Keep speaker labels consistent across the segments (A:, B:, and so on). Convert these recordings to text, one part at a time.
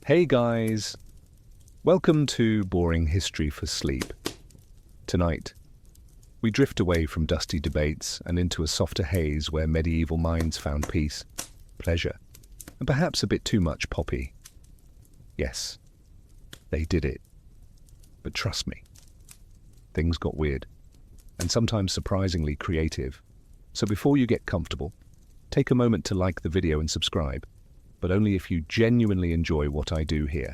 A: Hey guys, welcome to Boring History for Sleep. Tonight, we drift away from dusty debates and into a softer haze where medieval minds found peace, pleasure, and perhaps a bit too much poppy. Yes, they did it. But trust me, things got weird, and sometimes surprisingly creative. So before you get comfortable, take a moment to like the video and subscribe, but only if you genuinely enjoy what I do here.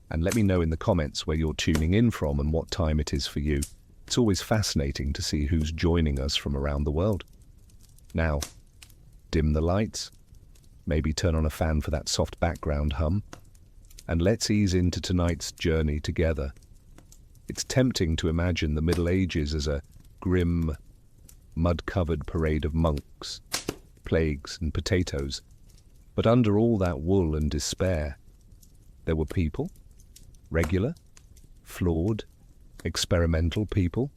A: And let me know in the comments where you're tuning in from and what time it is for you. It's always fascinating to see who's joining us from around the world. Now, dim the lights, maybe turn on a fan for that soft background hum, and let's ease into tonight's journey together. It's tempting to imagine the Middle Ages as a grim, mud-covered parade of monks, plagues and potatoes. But under all that wool and despair, there were people, regular, flawed, experimental people,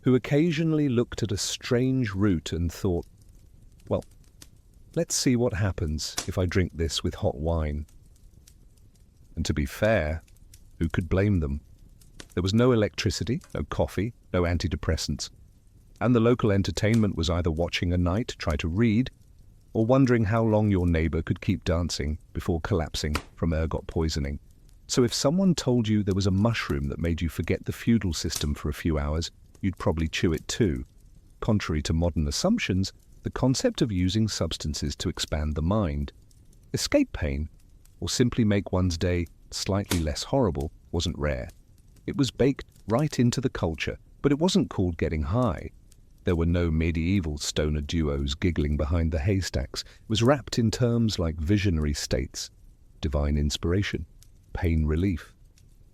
A: who occasionally looked at a strange root and thought, well, let's see what happens if I drink this with hot wine. And to be fair, who could blame them? There was no electricity, no coffee, no antidepressants, and the local entertainment was either watching a knight try to read or wondering how long your neighbor could keep dancing before collapsing from ergot poisoning. So if someone told you there was a mushroom that made you forget the feudal system for a few hours, you'd probably chew it too. Contrary to modern assumptions, the concept of using substances to expand the mind, escape pain, or simply make one's day slightly less horrible wasn't rare. It was baked right into the culture, but it wasn't called getting high. There were no medieval stoner duos giggling behind the haystacks. It was wrapped in terms like visionary states, divine inspiration, pain relief,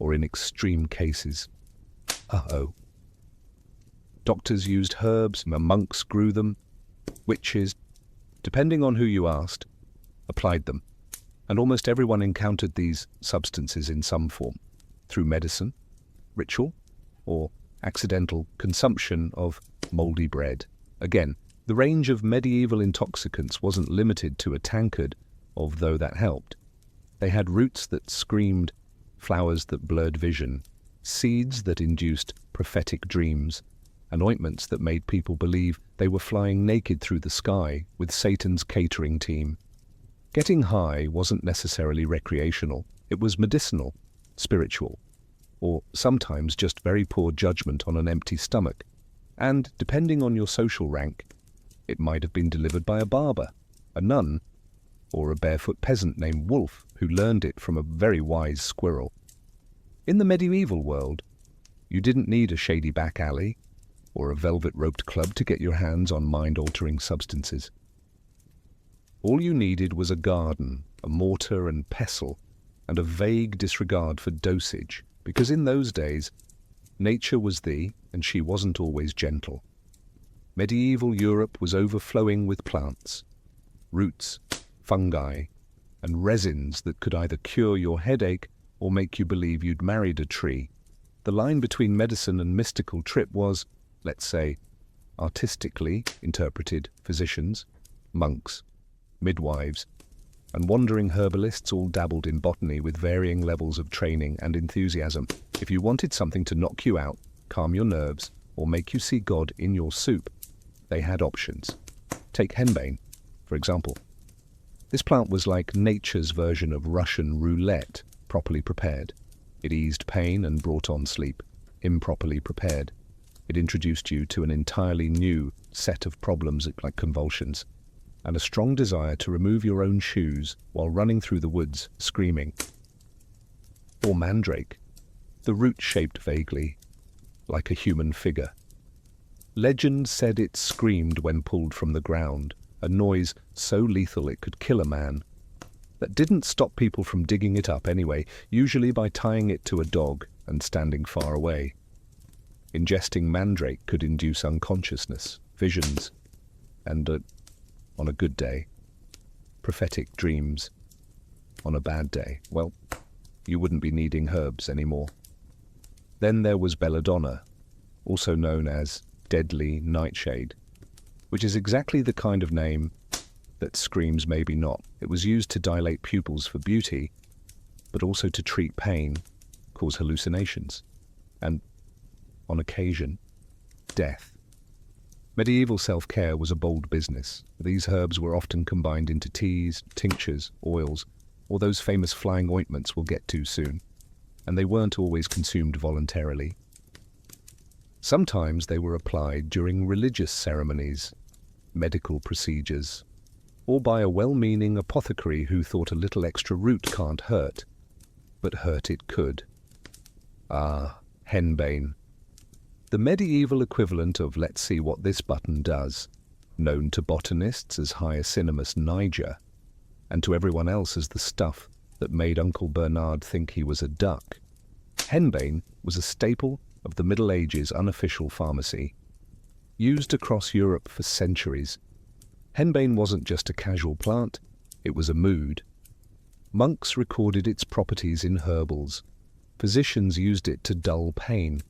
A: or in extreme cases, doctors used herbs, monks grew them, witches, depending on who you asked, applied them, and almost everyone encountered these substances in some form, through medicine, ritual, or accidental consumption of mouldy bread. Again, the range of medieval intoxicants wasn't limited to a tankard of though that helped. They had roots that screamed, flowers that blurred vision, seeds that induced prophetic dreams, and ointments that made people believe they were flying naked through the sky with Satan's catering team. Getting high wasn't necessarily recreational. It was medicinal, spiritual, or sometimes just very poor judgment on an empty stomach. And, depending on your social rank, it might have been delivered by a barber, a nun, or a barefoot peasant named Wolf who learned it from a very wise squirrel. In the medieval world, you didn't need a shady back alley or a velvet-roped club to get your hands on mind-altering substances. All you needed was a garden, a mortar and pestle, and a vague disregard for dosage, because in those days, nature was and she wasn't always gentle. Medieval Europe was overflowing with plants, roots, fungi, and resins that could either cure your headache or make you believe you'd married a tree. The line between medicine and mystical trip was, let's say, artistically interpreted physicians, monks, midwives, and wandering herbalists all dabbled in botany with varying levels of training and enthusiasm. If you wanted something to knock you out, calm your nerves, or make you see God in your soup, they had options. Take henbane, for example. This plant was like nature's version of Russian roulette, properly prepared. It eased pain and brought on sleep. Improperly prepared, it introduced you to an entirely new set of problems like convulsions, and a strong desire to remove your own shoes while running through the woods, screaming. Or mandrake, the root shaped vaguely like a human figure. Legend said it screamed when pulled from the ground, a noise so lethal it could kill a man. That didn't stop people from digging it up anyway, usually by tying it to a dog and standing far away. Ingesting mandrake could induce unconsciousness, visions, and on a good day, prophetic dreams. On a bad day, well, you wouldn't be needing herbs anymore. Then there was belladonna, also known as deadly nightshade, which is exactly the kind of name that screams maybe not. It was used to dilate pupils for beauty, but also to treat pain, cause hallucinations, and, on occasion, death. Medieval self-care was a bold business. These herbs were often combined into teas, tinctures, oils, or those famous flying ointments we'll get to soon, and they weren't always consumed voluntarily. Sometimes they were applied during religious ceremonies, medical procedures, or by a well-meaning apothecary who thought a little extra root can't hurt, but hurt it could. Ah, henbane. The medieval equivalent of let's see what this button does, known to botanists as Hyoscyamus niger, and to everyone else as the stuff that made Uncle Bernard think he was a duck. Henbane was a staple of the Middle Ages unofficial pharmacy. Used across Europe for centuries, henbane wasn't just a casual plant, it was a mood. Monks recorded its properties in herbals. Physicians used it to dull pain.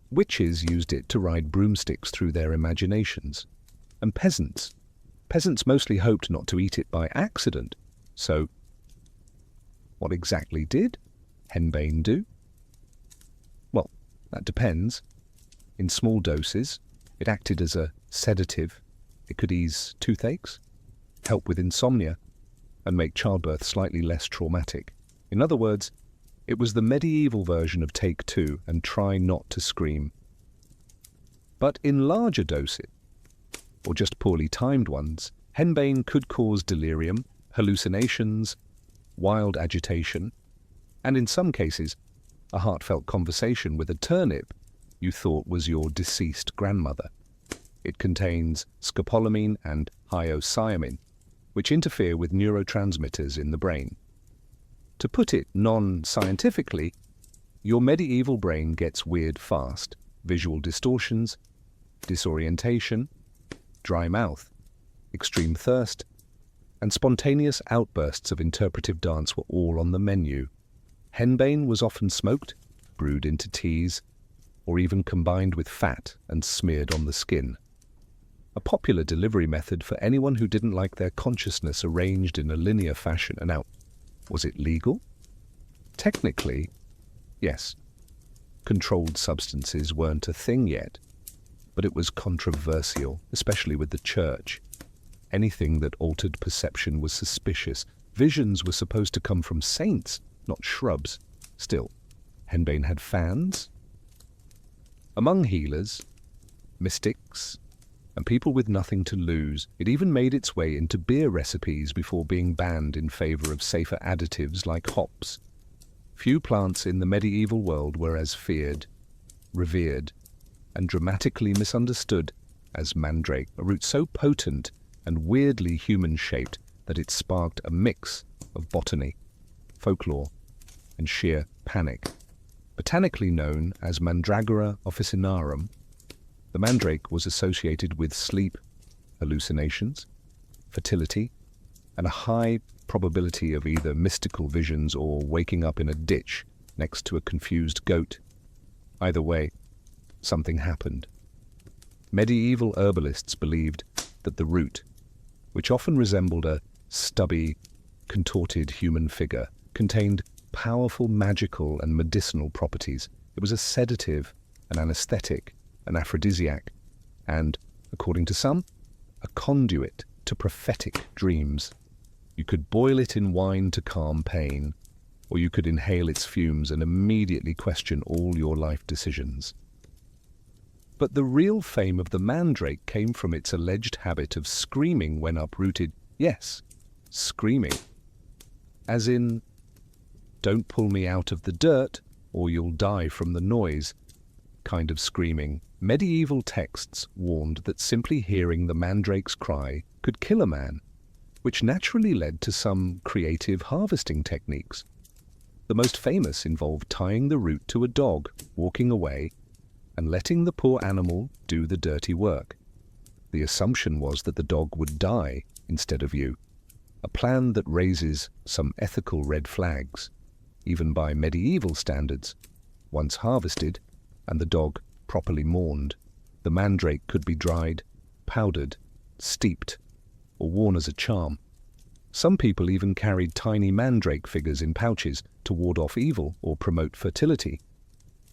A: Witches used it to ride broomsticks through their imaginations. And peasants mostly hoped not to eat it by accident. So, what exactly did henbane do? Well, that depends. In small doses, it acted as a sedative. It could ease toothaches, help with insomnia, and make childbirth slightly less traumatic. In other words, it was the medieval version of take two and try not to scream. But in larger doses, or just poorly timed ones, henbane could cause delirium, hallucinations, wild agitation, and in some cases, a heartfelt conversation with a turnip you thought was your deceased grandmother. It contains scopolamine and hyoscyamin, which interfere with neurotransmitters in the brain. To put it non-scientifically, your medieval brain gets weird fast. Visual distortions, disorientation, dry mouth, extreme thirst, and spontaneous outbursts of interpretive dance were all on the menu. Henbane was often smoked, brewed into teas, or even combined with fat and smeared on the skin. A popular delivery method for anyone who didn't like their consciousness arranged in a linear fashion. And now, was it legal? Technically, yes. Controlled substances weren't a thing yet, but it was controversial, especially with the church. Anything that altered perception was suspicious. Visions were supposed to come from saints, not shrubs. Still, henbane had fans. Among healers, mystics, and people with nothing to lose, it even made its way into beer recipes before being banned in favor of safer additives like hops. Few plants in the medieval world were as feared, revered, and dramatically misunderstood as mandrake, a root so potent and weirdly human-shaped that it sparked a mix of botany, folklore, and sheer panic. Botanically known as Mandragora officinarum, the mandrake was associated with sleep, hallucinations, fertility, and a high probability of either mystical visions or waking up in a ditch next to a confused goat. Either way, something happened. Medieval herbalists believed that the root, which often resembled a stubby, contorted human figure, contained powerful magical and medicinal properties. It was a sedative, an anesthetic, an aphrodisiac, and, according to some, a conduit to prophetic dreams. You could boil it in wine to calm pain, or you could inhale its fumes and immediately question all your life decisions. But the real fame of the mandrake came from its alleged habit of screaming when uprooted. Yes, screaming. As in, don't pull me out of the dirt, or you'll die from the noise kind of screaming. Medieval texts warned that simply hearing the mandrake's cry could kill a man, which naturally led to some creative harvesting techniques. The most famous involved tying the root to a dog, walking away, and letting the poor animal do the dirty work. The assumption was that the dog would die instead of you, a plan that raises some ethical red flags, even by medieval standards. Once harvested, and the dog properly mourned, the mandrake could be dried, powdered, steeped, or worn as a charm. Some people even carried tiny mandrake figures in pouches to ward off evil or promote fertility.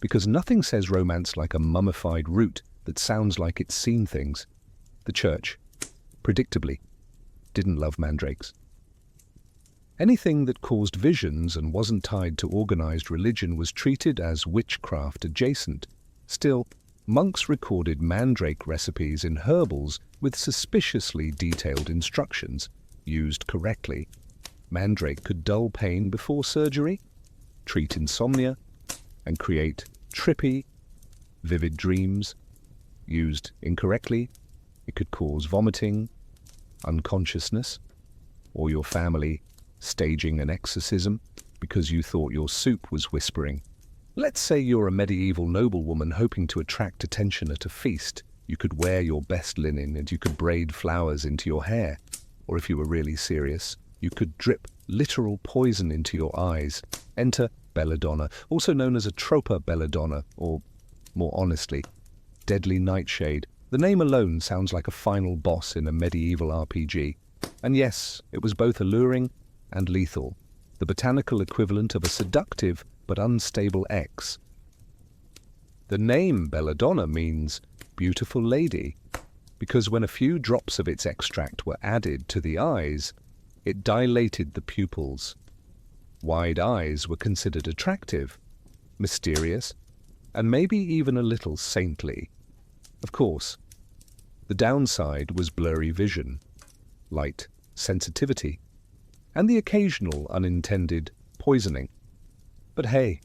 A: Because nothing says romance like a mummified root that sounds like it's seen things. The church, predictably, didn't love mandrakes. Anything that caused visions and wasn't tied to organized religion was treated as witchcraft adjacent. Still, monks recorded mandrake recipes in herbals with suspiciously detailed instructions. Used correctly, mandrake could dull pain before surgery, treat insomnia, and create trippy, vivid dreams. Used incorrectly, it could cause vomiting, unconsciousness, or your family staging an exorcism because you thought your soup was whispering. Let's say you're a medieval noblewoman hoping to attract attention at a feast. You could wear your best linen and you could braid flowers into your hair. Or if you were really serious, you could drip literal poison into your eyes. Enter belladonna, also known as a tropa belladonna, or, more honestly, deadly nightshade. The name alone sounds like a final boss in a medieval RPG. And yes, it was both alluring and lethal, the botanical equivalent of a seductive but unstable ex. The name belladonna means beautiful lady, because when a few drops of its extract were added to the eyes, it dilated the pupils. Wide eyes were considered attractive, mysterious, and maybe even a little saintly. Of course, the downside was blurry vision, light sensitivity, and the occasional unintended poisoning. But hey,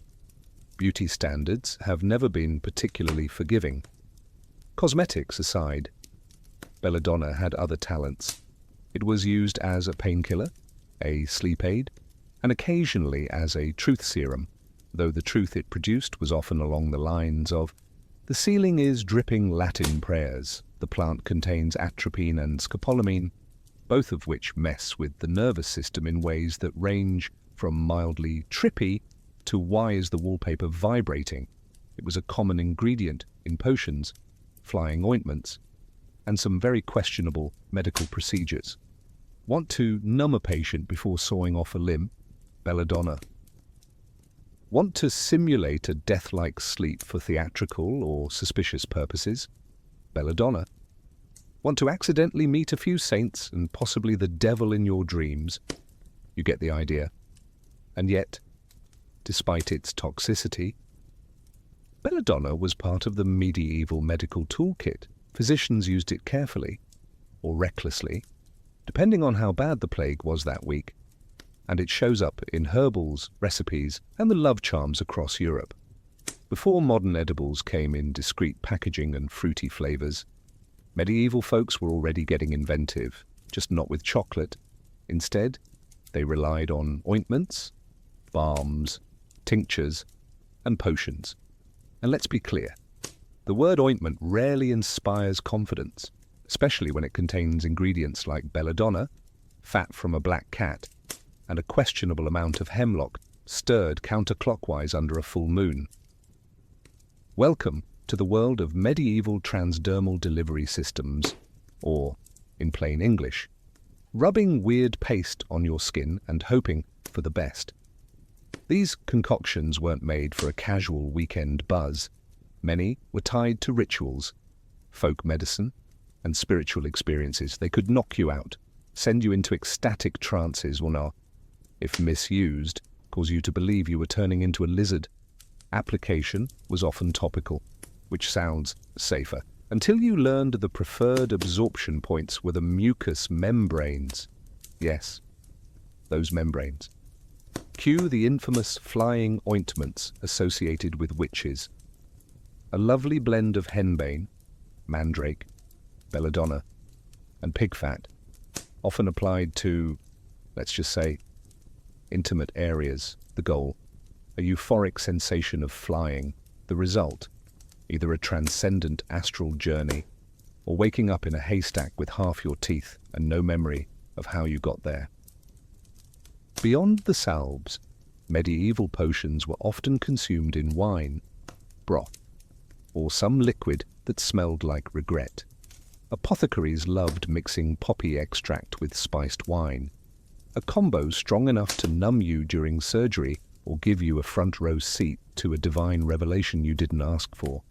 A: beauty standards have never been particularly forgiving. Cosmetics aside, belladonna had other talents. It was used as a painkiller, a sleep aid, and occasionally as a truth serum, though the truth it produced was often along the lines of, the ceiling is dripping Latin prayers, the plant contains atropine and scopolamine, both of which mess with the nervous system in ways that range from mildly trippy to why is the wallpaper vibrating. It was a common ingredient in potions, flying ointments, and some very questionable medical procedures. Want to numb a patient before sawing off a limb? Belladonna. Want to simulate a death-like sleep for theatrical or suspicious purposes? Belladonna. Want to accidentally meet a few saints and possibly the devil in your dreams? You get the idea. And yet, despite its toxicity, belladonna was part of the medieval medical toolkit. Physicians used it carefully, or recklessly, depending on how bad the plague was that week, and it shows up in herbals, recipes, and the love charms across Europe. Before modern edibles came in discreet packaging and fruity flavors, medieval folks were already getting inventive, just not with chocolate. Instead, they relied on ointments, balms, tinctures, and potions. And let's be clear, the word ointment rarely inspires confidence, especially when it contains ingredients like belladonna, fat from a black cat, and a questionable amount of hemlock stirred counterclockwise under a full moon. Welcome to the world of medieval transdermal delivery systems, or, in plain English, rubbing weird paste on your skin and hoping for the best. These concoctions weren't made for a casual weekend buzz. Many were tied to rituals, folk medicine, and spiritual experiences. They could knock you out, send you into ecstatic trances, or not, if misused, cause you to believe you were turning into a lizard. Application was often topical, which sounds safer, until you learned the preferred absorption points were the mucous membranes. Yes, those membranes. Cue the infamous flying ointments associated with witches. A lovely blend of henbane, mandrake, belladonna, and pig fat, often applied to, let's just say, intimate areas. The goal, a euphoric sensation of flying. The result, either a transcendent astral journey or waking up in a haystack with half your teeth and no memory of how you got there. Beyond the salves, medieval potions were often consumed in wine, broth, or some liquid that smelled like regret. Apothecaries loved mixing poppy extract with spiced wine, a combo strong enough to numb you during surgery or give you a front-row seat to a divine revelation you didn't ask for.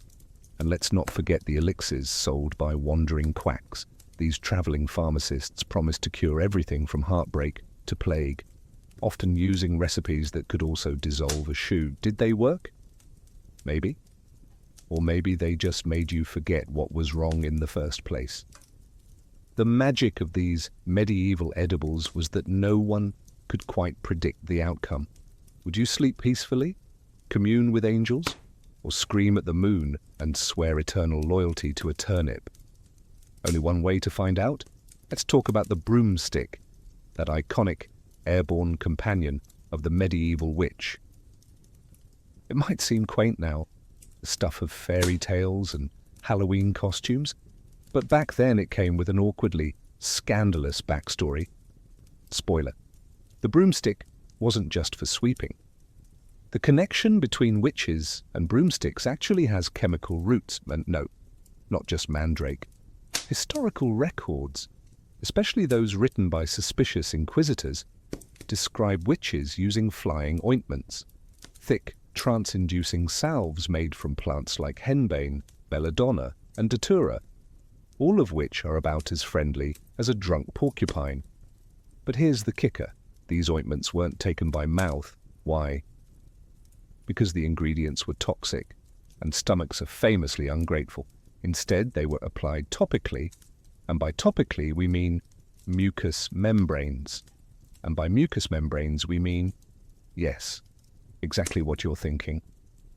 A: And let's not forget the elixirs sold by wandering quacks. These traveling pharmacists promised to cure everything from heartbreak to plague, often using recipes that could also dissolve a shoe. Did they work? Maybe. Or maybe they just made you forget what was wrong in the first place. The magic of these medieval edibles was that no one could quite predict the outcome. Would you sleep peacefully, commune with angels, or scream at the moon and swear eternal loyalty to a turnip? Only one way to find out? Let's talk about the broomstick, that iconic airborne companion of the medieval witch. It might seem quaint now, the stuff of fairy tales and Halloween costumes, but back then it came with an awkwardly scandalous backstory. Spoiler: the broomstick wasn't just for sweeping. The connection between witches and broomsticks actually has chemical roots, and no, not just mandrake. Historical records, especially those written by suspicious inquisitors, describe witches using flying ointments, thick, trance-inducing salves made from plants like henbane, belladonna, and datura, all of which are about as friendly as a drunk porcupine. But here's the kicker: these ointments weren't taken by mouth. Why? Because the ingredients were toxic, and stomachs are famously ungrateful. Instead, they were applied topically, and by topically we mean mucous membranes. And by mucous membranes we mean, yes, exactly what you're thinking.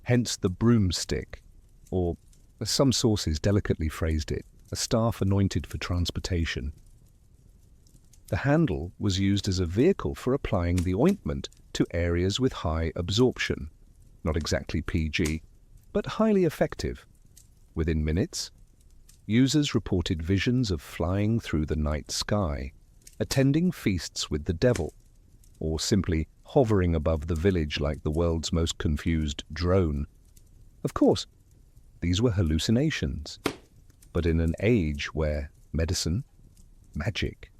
A: Hence the broomstick, or, as some sources delicately phrased it, a staff anointed for transportation. The handle was used as a vehicle for applying the ointment to areas with high absorption. Not exactly PG, but highly effective. Within minutes, users reported visions of flying through the night sky, attending feasts with the devil, or simply hovering above the village like the world's most confused drone. Of course, these were hallucinations, but in an age where medicine, magic,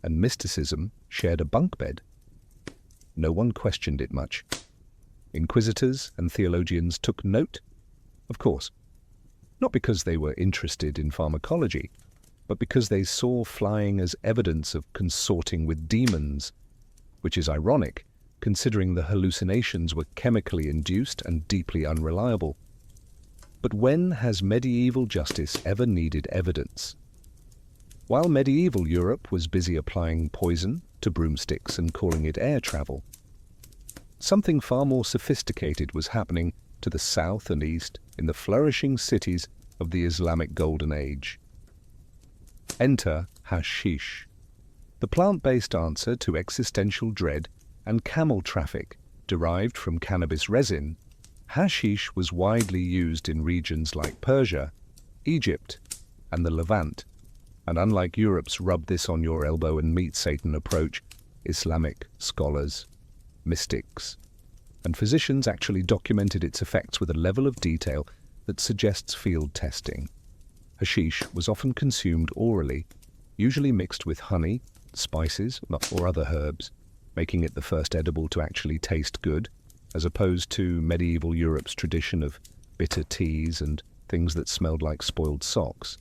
A: and mysticism shared a bunk bed, no one questioned it much. Inquisitors and theologians took note, of course, not because they were interested in pharmacology, but because they saw flying as evidence of consorting with demons, which is ironic, considering the hallucinations were chemically induced and deeply unreliable. But when has medieval justice ever needed evidence? While medieval Europe was busy applying poison to broomsticks and calling it air travel, something far more sophisticated was happening to the south and east in the flourishing cities of the Islamic Golden Age. Enter hashish, the plant-based answer to existential dread and camel traffic derived from cannabis resin. Hashish was widely used in regions like Persia, Egypt, and the Levant, and unlike Europe's rub this on your elbow and meet Satan approach, Islamic scholars, mystics, and physicians actually documented its effects with a level of detail that suggests field testing. Hashish was often consumed orally, usually mixed with honey, spices, or other herbs, making it the first edible to actually taste good, as opposed to medieval Europe's tradition of bitter teas and things that smelled like spoiled socks.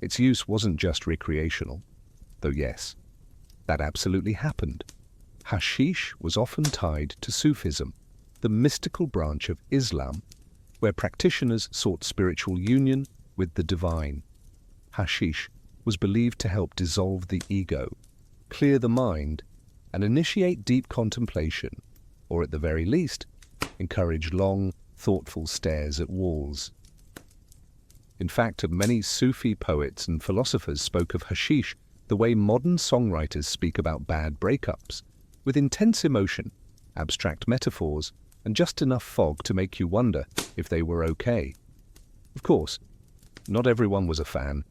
A: Its use wasn't just recreational, though yes, that absolutely happened. Hashish was often tied to Sufism, the mystical branch of Islam, where practitioners sought spiritual union with the divine. Hashish was believed to help dissolve the ego, clear the mind, and initiate deep contemplation, or at the very least, encourage long, thoughtful stares at walls. In fact, many Sufi poets and philosophers spoke of hashish the way modern songwriters speak about bad breakups, with intense emotion, abstract metaphors, and just enough fog to make you wonder if they were okay. Of course, not everyone was a fan.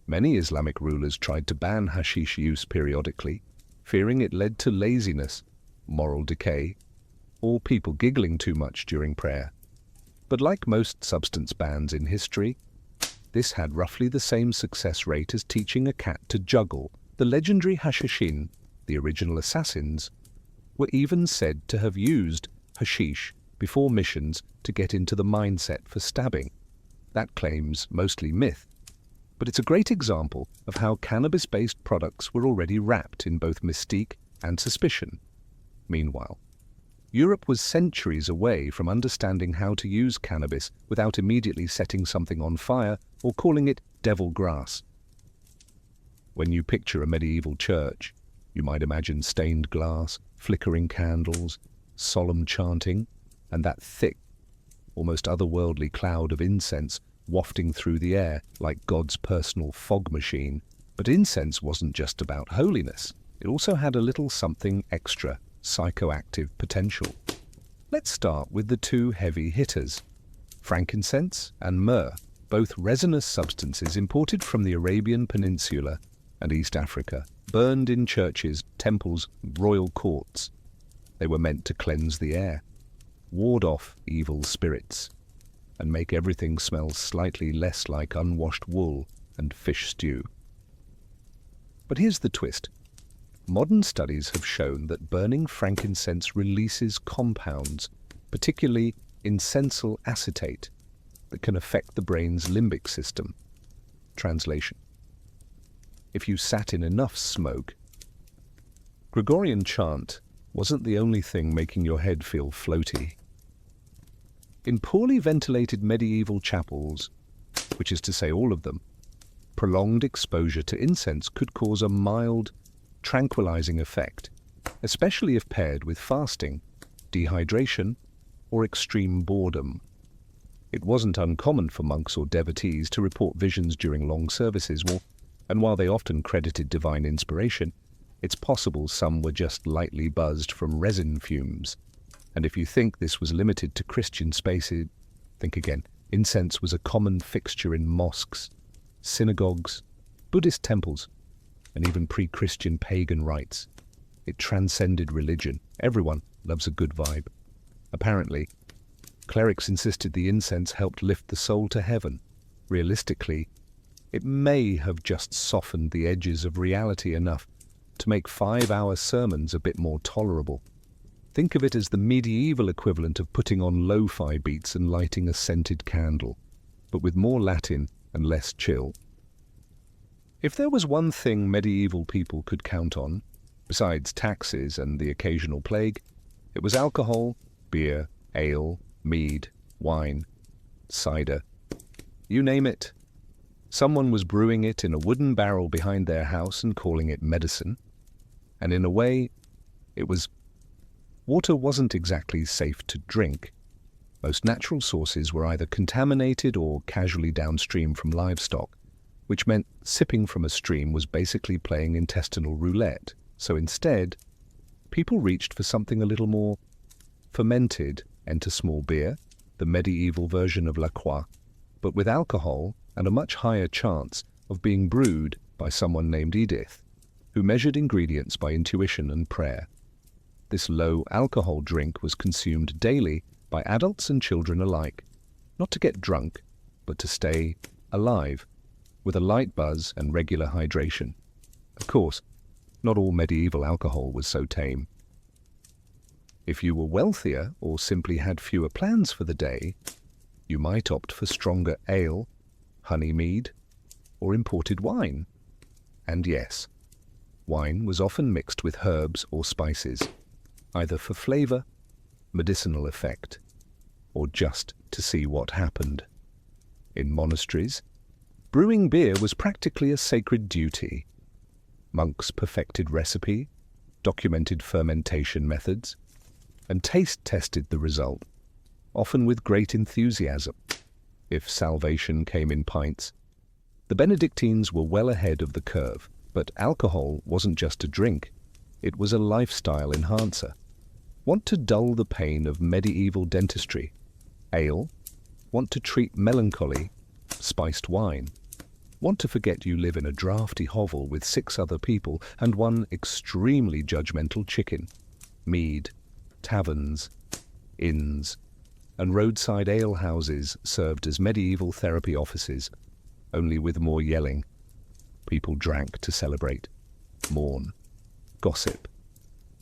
A: Many Islamic rulers tried to ban hashish use periodically, fearing it led to laziness, moral decay, or people giggling too much during prayer. But like most substance bans in history, this had roughly the same success rate as teaching a cat to juggle. The legendary hashishin the original assassins, were even said to have used hashish before missions to get into the mindset for stabbing. That claim's mostly myth, but it's a great example of how cannabis-based products were already wrapped in both mystique and suspicion. Meanwhile, Europe was centuries away from understanding how to use cannabis without immediately setting something on fire or calling it devil grass. When you picture a medieval church, you might imagine stained glass, flickering candles, solemn chanting, and that thick, almost otherworldly cloud of incense wafting through the air like God's personal fog machine. But incense wasn't just about holiness. It also had a little something extra, psychoactive potential. Let's start with the two heavy hitters, frankincense and myrrh, both resinous substances imported from the Arabian Peninsula and East Africa, burned in churches, temples, royal courts. They were meant to cleanse the air, ward off evil spirits, and make everything smell slightly less like unwashed wool and fish stew. But here's the twist. Modern studies have shown that burning frankincense releases compounds, particularly incensyl acetate, that can affect the brain's limbic system. Translation: if you sat in enough smoke, Gregorian chant wasn't the only thing making your head feel floaty. In poorly ventilated medieval chapels, which is to say all of them, prolonged exposure to incense could cause a mild, tranquilizing effect, especially if paired with fasting, dehydration, or extreme boredom. It wasn't uncommon for monks or devotees to report visions during long services, and while they often credited divine inspiration, it's possible some were just lightly buzzed from resin fumes. And if you think this was limited to Christian spaces, think again. Incense was a common fixture in mosques, synagogues, Buddhist temples, and even pre-Christian pagan rites. It transcended religion. Everyone loves a good vibe. Apparently, clerics insisted the incense helped lift the soul to heaven. Realistically, it may have just softened the edges of reality enough to make 5-hour sermons a bit more tolerable. Think of it as the medieval equivalent of putting on lo-fi beats and lighting a scented candle, but with more Latin and less chill. If there was one thing medieval people could count on, besides taxes and the occasional plague, it was alcohol, beer, ale, mead, wine, cider. You name it. Someone was brewing it in a wooden barrel behind their house and calling it medicine. And in a way, water wasn't exactly safe to drink. Most natural sources were either contaminated or casually downstream from livestock, which meant sipping from a stream was basically playing intestinal roulette. So instead, people reached for something a little more fermented, enter small beer, the medieval version of La Croix, but with alcohol and a much higher chance of being brewed by someone named Edith, who measured ingredients by intuition and prayer. This low-alcohol drink was consumed daily by adults and children alike, not to get drunk, but to stay alive, with a light buzz and regular hydration. Of course, not all medieval alcohol was so tame. If you were wealthier or simply had fewer plans for the day, you might opt for stronger ale, honey mead, or imported wine. And yes, wine was often mixed with herbs or spices, either for flavor, medicinal effect, or just to see what happened. In monasteries, brewing beer was practically a sacred duty. Monks perfected recipe, documented fermentation methods, and taste-tested the result, often with great enthusiasm. If salvation came in pints, the Benedictines were well ahead of the curve. But alcohol wasn't just a drink, it was a lifestyle enhancer. Want to dull the pain of medieval dentistry? Ale. Want to treat melancholy? Spiced wine. Want to forget you live in a drafty hovel with 6 other people and one extremely judgmental chicken? Mead. Taverns, inns, and roadside ale houses served as medieval therapy offices, only with more yelling. People drank to celebrate, mourn, gossip,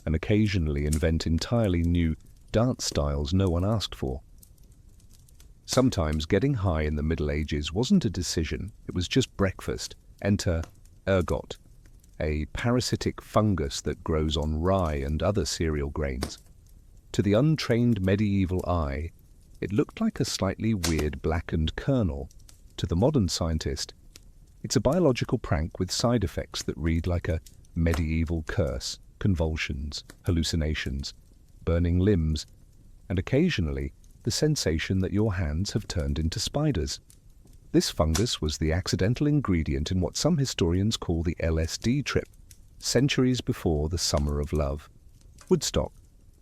A: and occasionally invent entirely new dance styles no one asked for. Sometimes getting high in the Middle Ages wasn't a decision, it was just breakfast. Enter ergot, a parasitic fungus that grows on rye and other cereal grains. To the untrained medieval eye, it looked like a slightly weird blackened kernel. To the modern scientist, it's a biological prank with side effects that read like a medieval curse: convulsions, hallucinations, burning limbs, and occasionally the sensation that your hands have turned into spiders. This fungus was the accidental ingredient in what some historians call the LSD trip, centuries before the Summer of Love. Woodstock,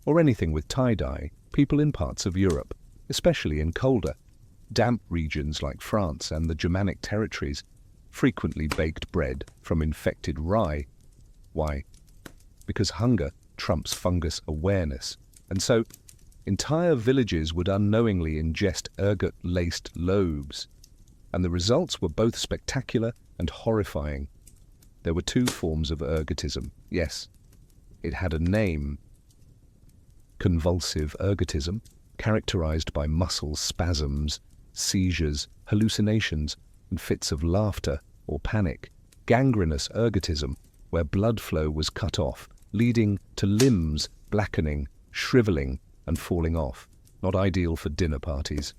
A: or anything with tie-dye, people in parts of Europe, especially in colder, damp regions like France and the Germanic territories, frequently baked bread from infected rye. Why? Because hunger trumps fungus awareness, and so entire villages would unknowingly ingest ergot-laced loaves, and the results were both spectacular and horrifying. There were two forms of ergotism. Yes, it had a name: convulsive ergotism, characterized by muscle spasms, seizures, hallucinations, and fits of laughter or panic. Gangrenous ergotism, where blood flow was cut off, leading to limbs blackening, shriveling, and falling off, not ideal for dinner parties.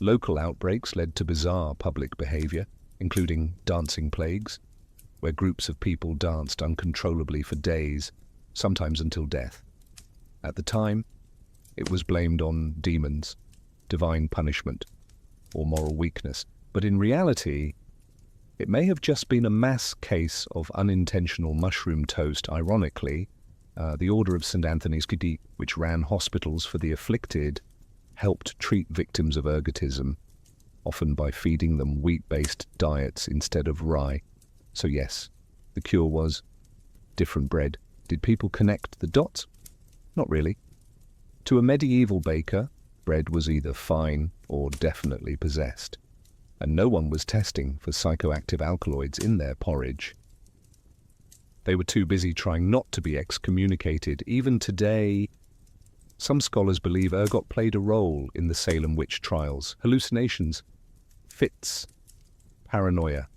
A: Local outbreaks led to bizarre public behavior, including dancing plagues, where groups of people danced uncontrollably for days, sometimes until death. At the time, it was blamed on demons, divine punishment, or moral weakness, but in reality, it may have just been a mass case of unintentional mushroom toast. Ironically, the Order of St. Anthony's, which ran hospitals for the afflicted, helped treat victims of ergotism, often by feeding them wheat-based diets instead of rye. So yes, the cure was different bread. Did people connect the dots? Not really. To a medieval baker, bread was either fine or definitely possessed, and no one was testing for psychoactive alkaloids in their porridge. They were too busy trying not to be excommunicated. Even today, some scholars believe ergot played a role in the Salem witch trials. Hallucinations, fits, paranoia,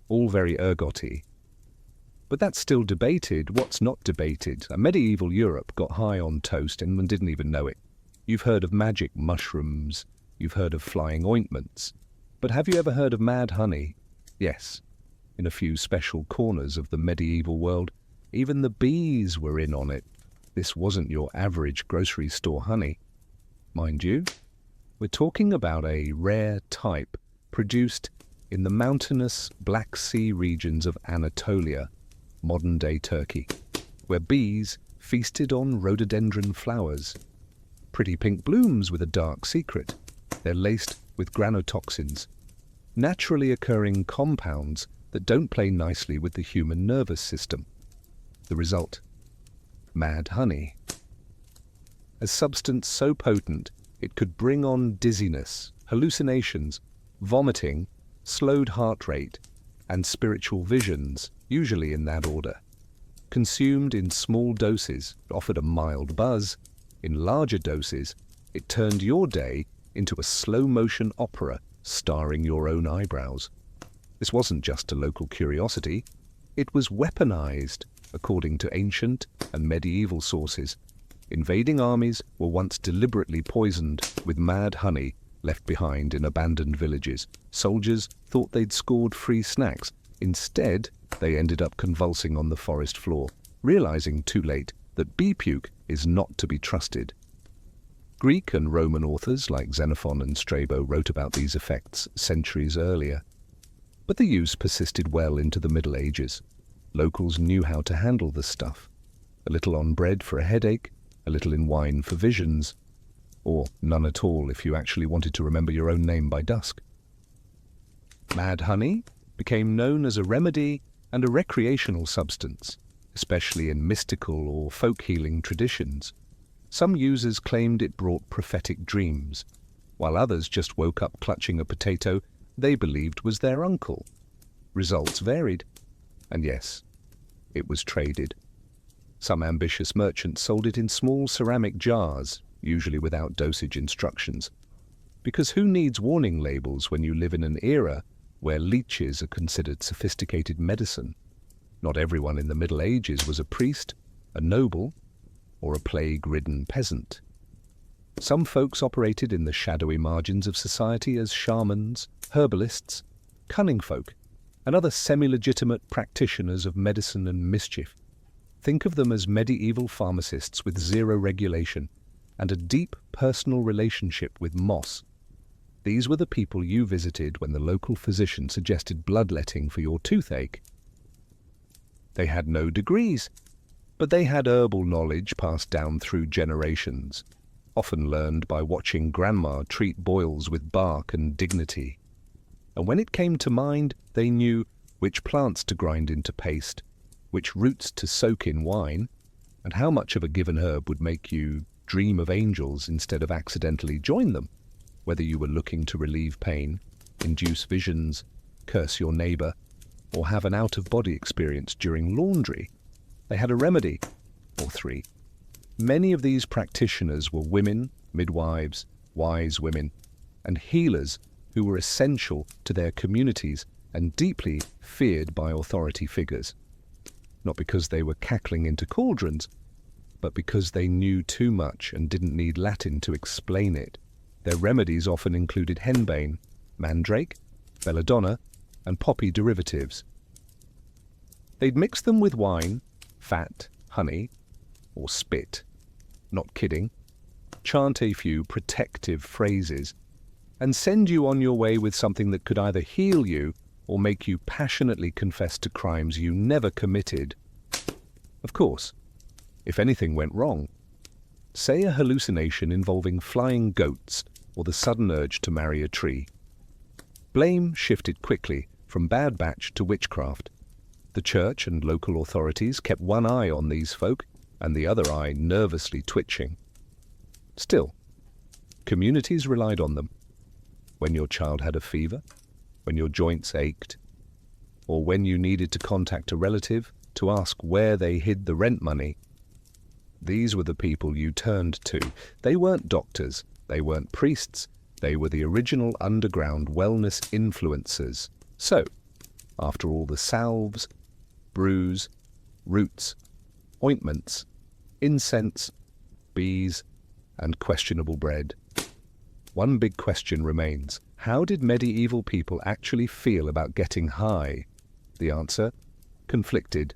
A: all very ergot-y. But that's still debated. What's not debated? Medieval Europe got high on toast and didn't even know it. You've heard of magic mushrooms, you've heard of flying ointments, but have you ever heard of mad honey? Yes, in a few special corners of the medieval world, even the bees were in on it. This wasn't your average grocery store honey. Mind you, we're talking about a rare type produced in the mountainous Black Sea regions of Anatolia, modern-day Turkey, where bees feasted on rhododendron flowers. Pretty pink blooms with a dark secret. They're laced with granotoxins, naturally occurring compounds that don't play nicely with the human nervous system. The result? Mad honey. A substance so potent it could bring on dizziness, hallucinations, vomiting, slowed heart rate, and spiritual visions, usually in that order. Consumed in small doses, it offered a mild buzz. In larger doses, it turned your day into a slow-motion opera starring your own eyebrows. This wasn't just a local curiosity, it was weaponized, according to ancient and medieval sources. Invading armies were once deliberately poisoned with mad honey left behind in abandoned villages. Soldiers thought they'd scored free snacks. Instead, they ended up convulsing on the forest floor, realizing too late that bee puke is not to be trusted. Greek and Roman authors like Xenophon and Strabo wrote about these effects centuries earlier. But the use persisted well into the Middle Ages. Locals knew how to handle the stuff. A little on bread for a headache, a little in wine for visions, or none at all if you actually wanted to remember your own name by dusk. Mad honey became known as a remedy and a recreational substance, especially in mystical or folk healing traditions. Some users claimed it brought prophetic dreams, while others just woke up clutching a potato they believed was their uncle. Results varied, and yes, it was traded. Some ambitious merchants sold it in small ceramic jars, usually without dosage instructions. Because who needs warning labels when you live in an era where leeches are considered sophisticated medicine? Not everyone in the Middle Ages was a priest, a noble, or a plague-ridden peasant. Some folks operated in the shadowy margins of society as shamans, herbalists, cunning folk, and other semi-legitimate practitioners of medicine and mischief. Think of them as medieval pharmacists with zero regulation and a deep personal relationship with moss. These were the people you visited when the local physician suggested bloodletting for your toothache. They had no degrees, but they had herbal knowledge passed down through generations, often learned by watching grandma treat boils with bark and dignity. And when it came to mind, they knew which plants to grind into paste, which roots to soak in wine, and how much of a given herb would make you dream of angels instead of accidentally join them, whether you were looking to relieve pain, induce visions, curse your neighbor, or have an out-of-body experience during laundry. They had a remedy, or three. Many of these practitioners were women, midwives, wise women, and healers who were essential to their communities and deeply feared by authority figures. Not because they were cackling into cauldrons, but because they knew too much and didn't need Latin to explain it. Their remedies often included henbane, mandrake, belladonna, and poppy derivatives. They'd mix them with wine, fat, honey, or spit. Not kidding. Chant a few protective phrases, and send you on your way with something that could either heal you or make you passionately confess to crimes you never committed. Of course, if anything went wrong, say a hallucination involving flying goats or the sudden urge to marry a tree, blame shifted quickly from bad batch to witchcraft. The church and local authorities kept one eye on these folk and the other eye nervously twitching. Still, communities relied on them. When your child had a fever, when your joints ached, or when you needed to contact a relative to ask where they hid the rent money, these were the people you turned to. They weren't doctors, they weren't priests, they were the original underground wellness influencers. So, after all the salves, brews, roots, ointments, incense, bees, and questionable bread, one big question remains. How did medieval people actually feel about getting high? The answer? Conflicted.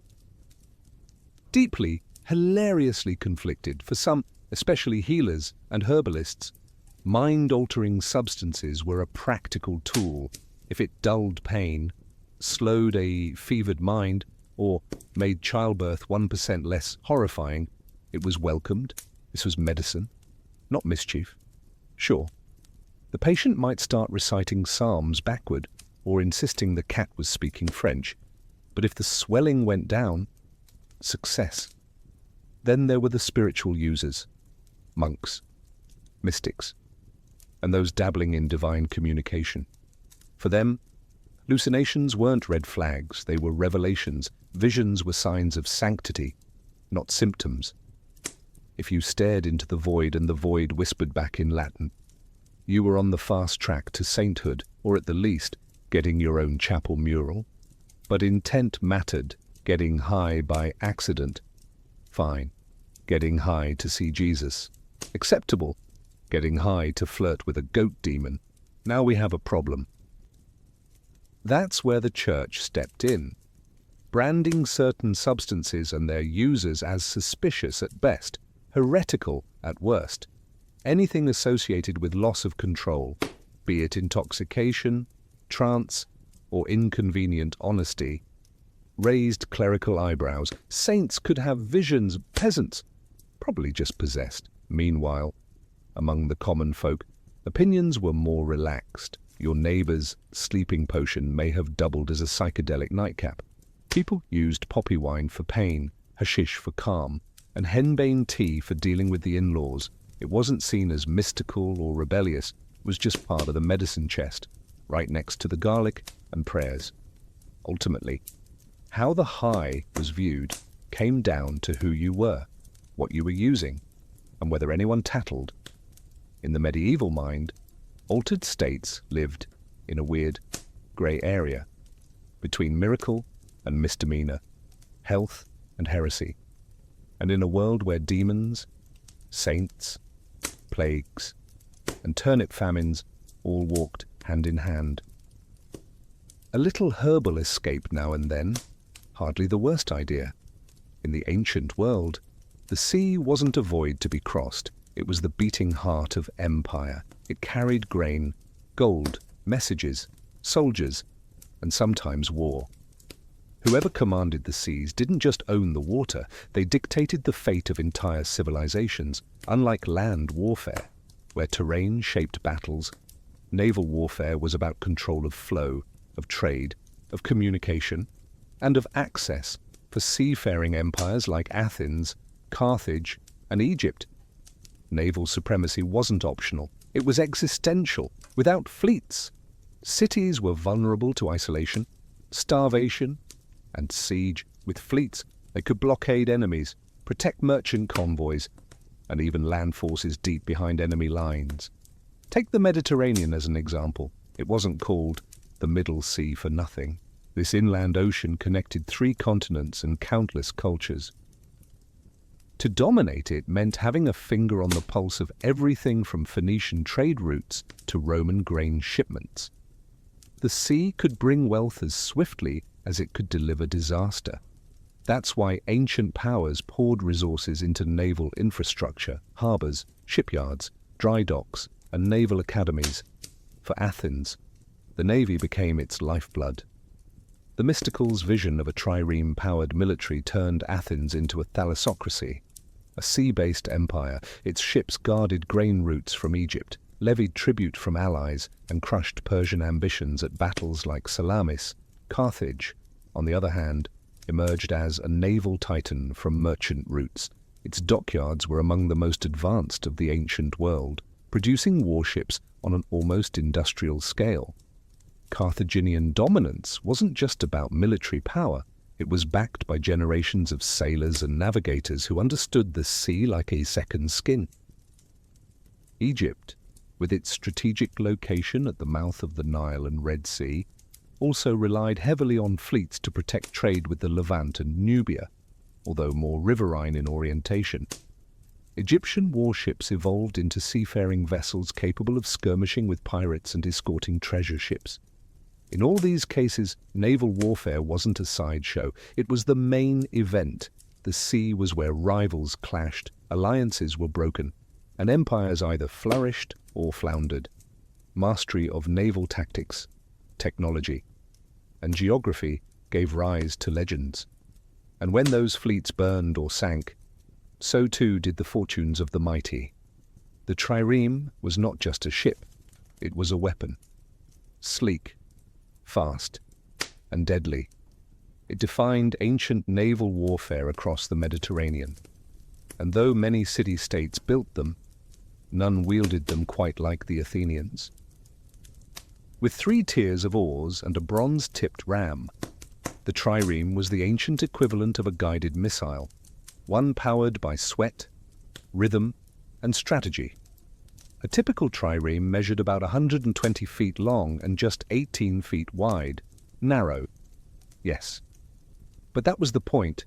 A: Deeply, hilariously conflicted. For some, especially healers and herbalists, mind-altering substances were a practical tool. If it dulled pain, slowed a fevered mind, or made childbirth 1% less horrifying, it was welcomed. This was medicine, not mischief. Sure, the patient might start reciting psalms backward or insisting the cat was speaking French, but if the swelling went down, success. Then there were the spiritual users, monks, mystics, and those dabbling in divine communication. For them, hallucinations weren't red flags, they were revelations. Visions were signs of sanctity, not symptoms. If you stared into the void and the void whispered back in Latin, you were on the fast track to sainthood, or at the least, getting your own chapel mural. But intent mattered. Getting high by accident, fine. Getting high to see Jesus, acceptable. Getting high to flirt with a goat demon, now we have a problem. That's where the church stepped in, branding certain substances and their users as suspicious at best, heretical at worst. Anything associated with loss of control, be it intoxication, trance, or inconvenient honesty, raised clerical eyebrows. Saints could have visions, peasants, probably just possessed. Meanwhile, among the common folk, opinions were more relaxed. Your neighbor's sleeping potion may have doubled as a psychedelic nightcap. People used poppy wine for pain, hashish for calm, and henbane tea for dealing with the in-laws. It wasn't seen as mystical or rebellious, it was just part of the medicine chest, right next to the garlic and prayers. Ultimately, how the high was viewed came down to who you were, what you were using, and whether anyone tattled. In the medieval mind, altered states lived in a weird, grey area between miracle and misdemeanor, health and heresy, and in a world where demons, saints, plagues, and turnip famines all walked hand in hand. A little herbal escape now and then, hardly the worst idea. In the ancient world, the sea wasn't a void to be crossed. It was the beating heart of empire. It carried grain, gold, messages, soldiers, and sometimes war. Whoever commanded the seas didn't just own the water, they dictated the fate of entire civilizations. Unlike land warfare, where terrain shaped battles, naval warfare was about control of flow, of trade, of communication, and of access for seafaring empires like Athens, Carthage, and Egypt. Naval supremacy wasn't optional, it was existential. Without fleets, cities were vulnerable to isolation, starvation, and siege. With fleets, they could blockade enemies, protect merchant convoys, and even land forces deep behind enemy lines. Take the Mediterranean as an example. It wasn't called the Middle Sea for nothing. This inland ocean connected 3 continents and countless cultures. To dominate it meant having a finger on the pulse of everything from Phoenician trade routes to Roman grain shipments. The sea could bring wealth as swiftly as it could deliver disaster. That's why ancient powers poured resources into naval infrastructure, harbors, shipyards, dry docks, and naval academies. For Athens, the navy became its lifeblood. The mystical's vision of a trireme-powered military turned Athens into a thalassocracy, a sea-based empire. Its ships guarded grain routes from Egypt, levied tribute from allies, and crushed Persian ambitions at battles like Salamis. Carthage, on the other hand, emerged as a naval titan from merchant routes. Its dockyards were among the most advanced of the ancient world, producing warships on an almost industrial scale. Carthaginian dominance wasn't just about military power, it was backed by generations of sailors and navigators who understood the sea like a second skin. Egypt, with its strategic location at the mouth of the Nile and Red Sea, also relied heavily on fleets to protect trade with the Levant and Nubia, although more riverine in orientation. Egyptian warships evolved into seafaring vessels capable of skirmishing with pirates and escorting treasure ships. In all these cases, naval warfare wasn't a sideshow, it was the main event. The sea was where rivals clashed, alliances were broken, and empires either flourished or floundered. Mastery of naval tactics, technology, and geography gave rise to legends. And when those fleets burned or sank, so too did the fortunes of the mighty. The trireme was not just a ship, it was a weapon. Sleek, fast, and deadly. It defined ancient naval warfare across the Mediterranean. And though many city-states built them, none wielded them quite like the Athenians. With 3 tiers of oars and a bronze-tipped ram, the trireme was the ancient equivalent of a guided missile, one powered by sweat, rhythm, and strategy. A typical trireme measured about 120 feet long and just 18 feet wide. Narrow, yes. But that was the point.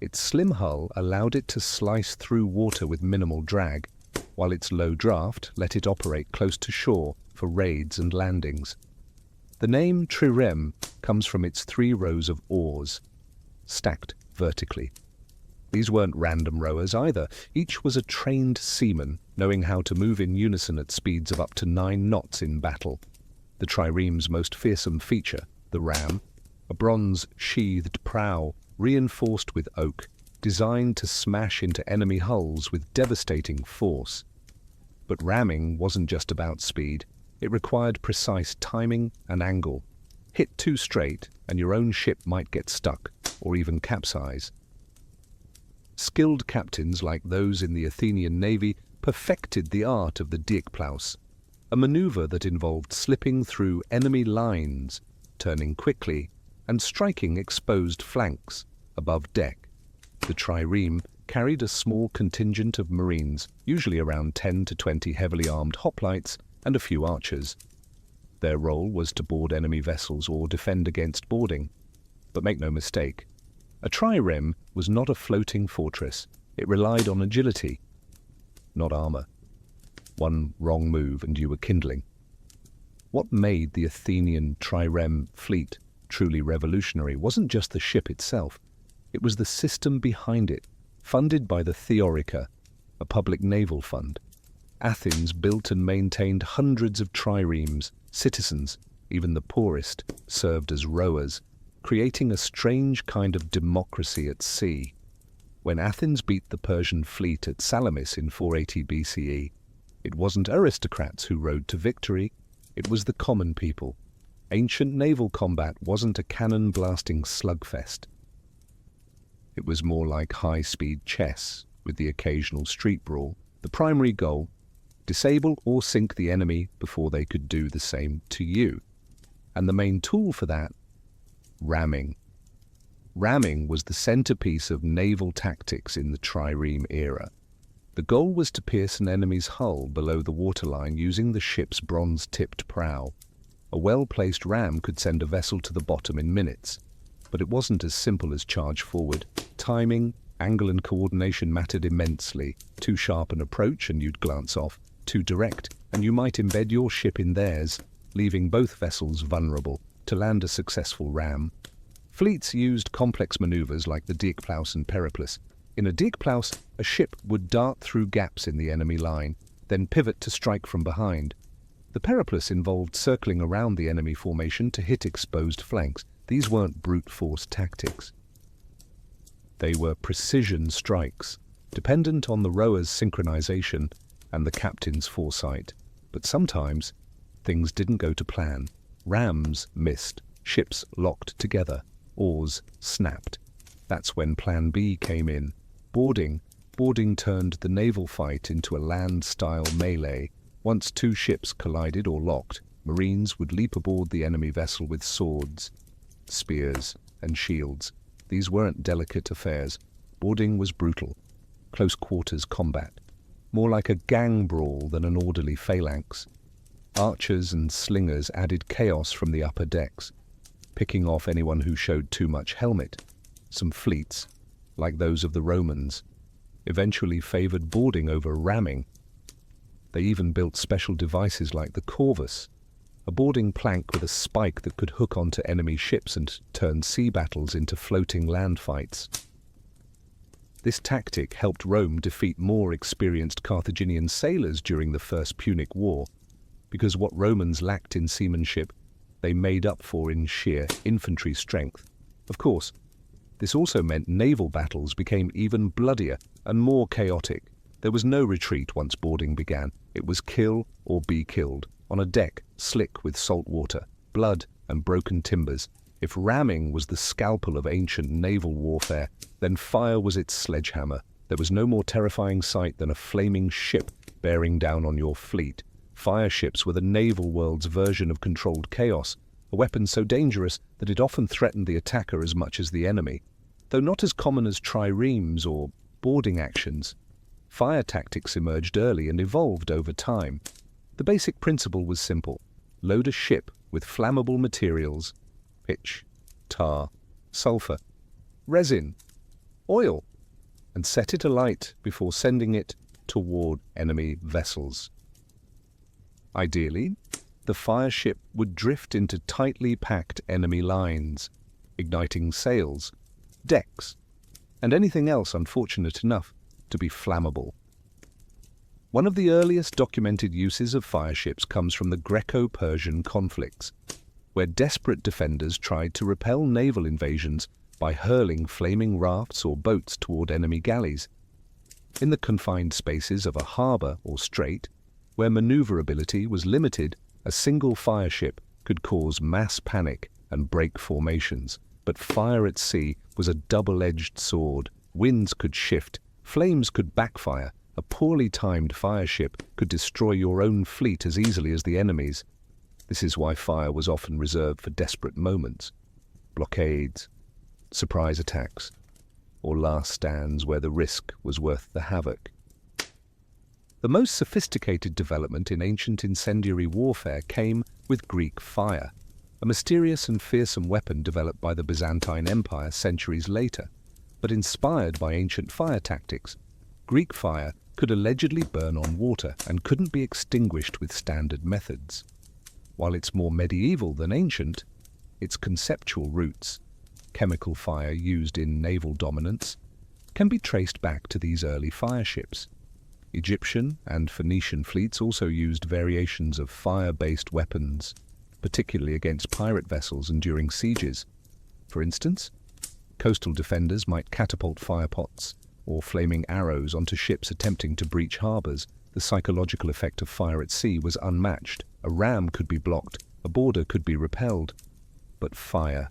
A: Its slim hull allowed it to slice through water with minimal drag, while its low draft let it operate close to shore for raids and landings. The name trireme comes from its 3 rows of oars, stacked vertically. These weren't random rowers either. Each was a trained seaman, knowing how to move in unison at speeds of up to 9 knots in battle. The trireme's most fearsome feature, the ram, a bronze-sheathed prow reinforced with oak, designed to smash into enemy hulls with devastating force. But ramming wasn't just about speed. It required precise timing and angle. Hit too straight, and your own ship might get stuck, or even capsize. Skilled captains like those in the Athenian navy perfected the art of the diekplaus, a maneuver that involved slipping through enemy lines, turning quickly, and striking exposed flanks above deck. The trireme carried a small contingent of marines, usually around 10 to 20 heavily armed hoplites and a few archers. Their role was to board enemy vessels or defend against boarding. But make no mistake, a trireme was not a floating fortress. It relied on agility, not armor. One wrong move and you were kindling. What made the Athenian trireme fleet truly revolutionary wasn't just the ship itself. It was the system behind it, funded by the Theorica, a public naval fund. Athens built and maintained hundreds of triremes. Citizens, even the poorest, served as rowers, creating a strange kind of democracy at sea. When Athens beat the Persian fleet at Salamis in 480 BCE, it wasn't aristocrats who rode to victory, it was the common people. Ancient naval combat wasn't a cannon-blasting slugfest. It was more like high-speed chess, with the occasional street brawl. The primary goal: disable or sink the enemy before they could do the same to you. And the main tool for that? Ramming. Ramming was the centerpiece of naval tactics in the trireme era. The goal was to pierce an enemy's hull below the waterline using the ship's bronze-tipped prow. A well-placed ram could send a vessel to the bottom in minutes. But it wasn't as simple as charge forward. Timing, angle and coordination mattered immensely. Too sharp an approach and you'd glance off. Too direct, and you might embed your ship in theirs, leaving both vessels vulnerable. To land a successful ram, fleets used complex maneuvers like the Diekplaus and Periplus. In a Diekplaus, a ship would dart through gaps in the enemy line, then pivot to strike from behind. The Periplus involved circling around the enemy formation to hit exposed flanks. These weren't brute force tactics. They were precision strikes, dependent on the rower's synchronization and the captain's foresight. But sometimes, things didn't go to plan. Rams missed, ships locked together, oars snapped. That's when Plan B came in. Boarding. Boarding turned the naval fight into a land-style melee. Once two ships collided or locked, Marines would leap aboard the enemy vessel with swords, spears, and shields. These weren't delicate affairs. Boarding was brutal. Close-quarters combat. More like a gang brawl than an orderly phalanx. Archers and slingers added chaos from the upper decks, picking off anyone who showed too much helmet. Some fleets, like those of the Romans, eventually favored boarding over ramming. They even built special devices like the corvus, a boarding plank with a spike that could hook onto enemy ships and turn sea battles into floating land fights. This tactic helped Rome defeat more experienced Carthaginian sailors during the First Punic War, because what Romans lacked in seamanship, they made up for in sheer infantry strength. Of course, this also meant naval battles became even bloodier and more chaotic. There was no retreat once boarding began. It was kill or be killed, on a deck slick with salt water, blood and broken timbers. If ramming was the scalpel of ancient naval warfare, then fire was its sledgehammer. There was no more terrifying sight than a flaming ship bearing down on your fleet. Fire ships were the naval world's version of controlled chaos, a weapon so dangerous that it often threatened the attacker as much as the enemy. Though not as common as triremes or boarding actions, fire tactics emerged early and evolved over time. The basic principle was simple: load a ship with flammable materials, pitch, tar, sulfur, resin, oil, and set it alight before sending it toward enemy vessels. Ideally, the fire ship would drift into tightly packed enemy lines, igniting sails, decks, and anything else unfortunate enough to be flammable. One of the earliest documented uses of fire ships comes from the Greco-Persian conflicts, where desperate defenders tried to repel naval invasions by hurling flaming rafts or boats toward enemy galleys. In the confined spaces of a harbor or strait, where maneuverability was limited, a single fire ship could cause mass panic and break formations. But fire at sea was a double-edged sword. Winds could shift, flames could backfire. A poorly timed fire ship could destroy your own fleet as easily as the enemy's. This is why fire was often reserved for desperate moments. Blockades, surprise attacks, or last stands where the risk was worth the havoc. The most sophisticated development in ancient incendiary warfare came with Greek fire, a mysterious and fearsome weapon developed by the Byzantine Empire centuries later. But inspired by ancient fire tactics, Greek fire could allegedly burn on water and couldn't be extinguished with standard methods. While it's more medieval than ancient, its conceptual roots, chemical fire used in naval dominance, can be traced back to these early fire ships. Egyptian and Phoenician fleets also used variations of fire-based weapons, particularly against pirate vessels and during sieges. For instance, coastal defenders might catapult firepots or flaming arrows onto ships attempting to breach harbors. The psychological effect of fire at sea was unmatched. A ram could be blocked, a boarder could be repelled. But fire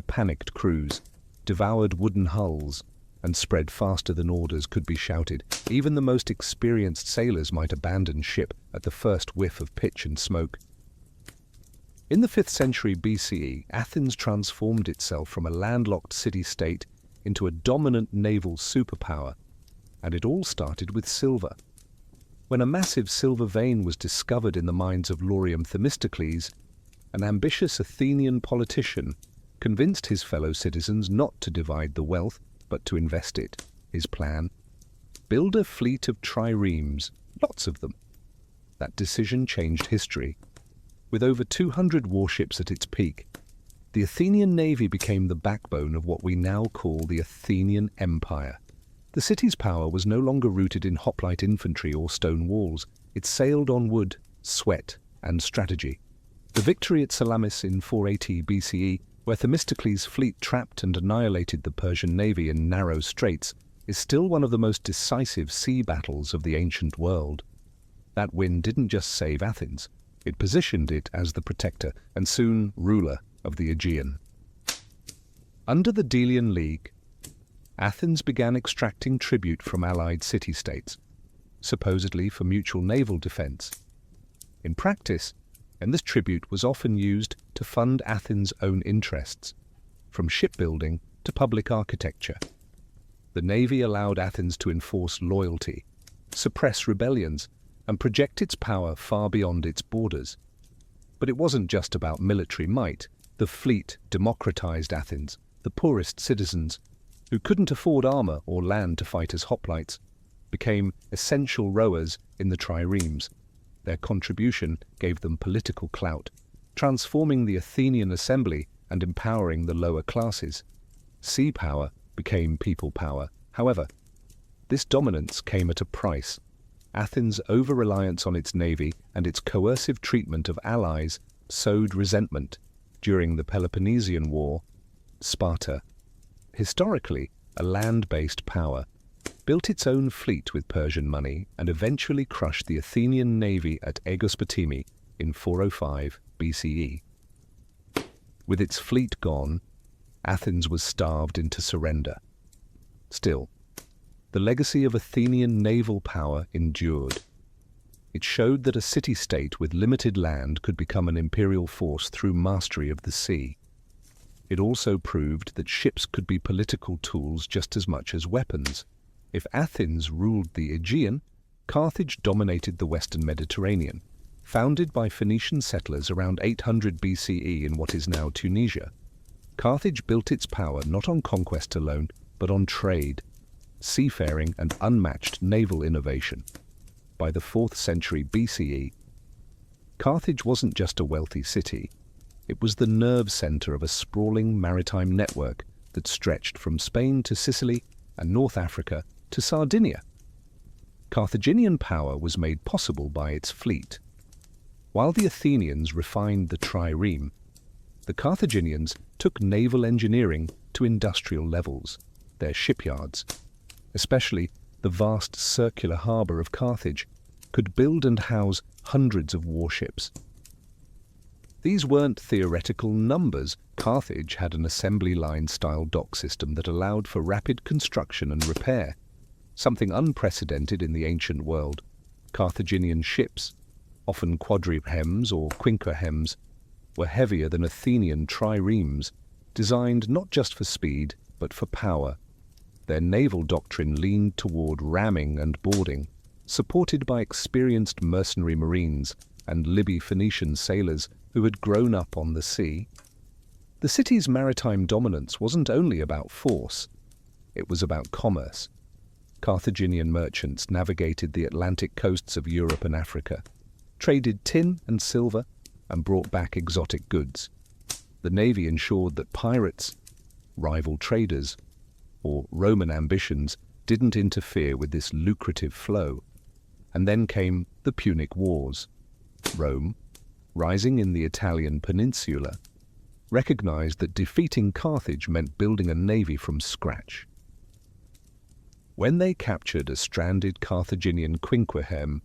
A: panicked crews, devoured wooden hulls, and spread faster than orders could be shouted. Even the most experienced sailors might abandon ship at the first whiff of pitch and smoke. In the 5th century BCE, Athens transformed itself from a landlocked city-state into a dominant naval superpower, and it all started with silver. When a massive silver vein was discovered in the mines of Laurium Themistocles, an ambitious Athenian politician convinced his fellow citizens not to divide the wealth, but to invest it. His plan? Build a fleet of triremes, lots of them. That decision changed history. With over 200 warships at its peak, the Athenian navy became the backbone of what we now call the Athenian Empire. The city's power was no longer rooted in hoplite infantry or stone walls. It sailed on wood, sweat, and strategy. The victory at Salamis in 480 BCE, where Themistocles' fleet trapped and annihilated the Persian navy in narrow straits, is still one of the most decisive sea battles of the ancient world. That win didn't just save Athens, it positioned it as the protector and soon ruler of the Aegean. Under the Delian League, Athens began extracting tribute from allied city-states, supposedly for mutual naval defense. In practice, this tribute was often used to fund Athens' own interests, from shipbuilding to public architecture. The navy allowed Athens to enforce loyalty, suppress rebellions, and project its power far beyond its borders. But it wasn't just about military might. The fleet democratized Athens. The poorest citizens, who couldn't afford armor or land to fight as hoplites, became essential rowers in the triremes. Their contribution gave them political clout, transforming the Athenian assembly and empowering the lower classes. Sea power became people power. However, this dominance came at a price. Athens' over-reliance on its navy and its coercive treatment of allies sowed resentment. During the Peloponnesian War, Sparta, historically a land-based power, built its own fleet with Persian money and eventually crushed the Athenian navy at Aegospotami in 405 BCE. With its fleet gone, Athens was starved into surrender. Still, the legacy of Athenian naval power endured. It showed that a city-state with limited land could become an imperial force through mastery of the sea. It also proved that ships could be political tools just as much as weapons. If Athens ruled the Aegean, Carthage dominated the western Mediterranean. Founded by Phoenician settlers around 800 BCE in what is now Tunisia, Carthage built its power not on conquest alone, but on trade, seafaring, and unmatched naval innovation. By the 4th century BCE, Carthage wasn't just a wealthy city. It was the nerve center of a sprawling maritime network that stretched from Spain to Sicily and North Africa to Sardinia. Carthaginian power was made possible by its fleet. While the Athenians refined the trireme, the Carthaginians took naval engineering to industrial levels. Their shipyards, especially the vast circular harbour of Carthage, could build and house hundreds of warships. These weren't theoretical numbers. Carthage had an assembly line-style dock system that allowed for rapid construction and repair, something unprecedented in the ancient world. Carthaginian ships, often quadriremes or quinqueremes, were heavier than Athenian triremes, designed not just for speed, but for power Their naval doctrine leaned toward ramming and boarding, supported by experienced mercenary marines and Libyan Phoenician sailors who had grown up on the sea. The city's maritime dominance wasn't only about force, it was about commerce. Carthaginian merchants navigated the Atlantic coasts of Europe and Africa, traded tin and silver, and brought back exotic goods. The navy ensured that pirates, rival traders, or Roman ambitions didn't interfere with this lucrative flow. And then came the Punic Wars. Rome, rising in the Italian peninsula, recognized that defeating Carthage meant building a navy from scratch. When they captured a stranded Carthaginian quinquehem,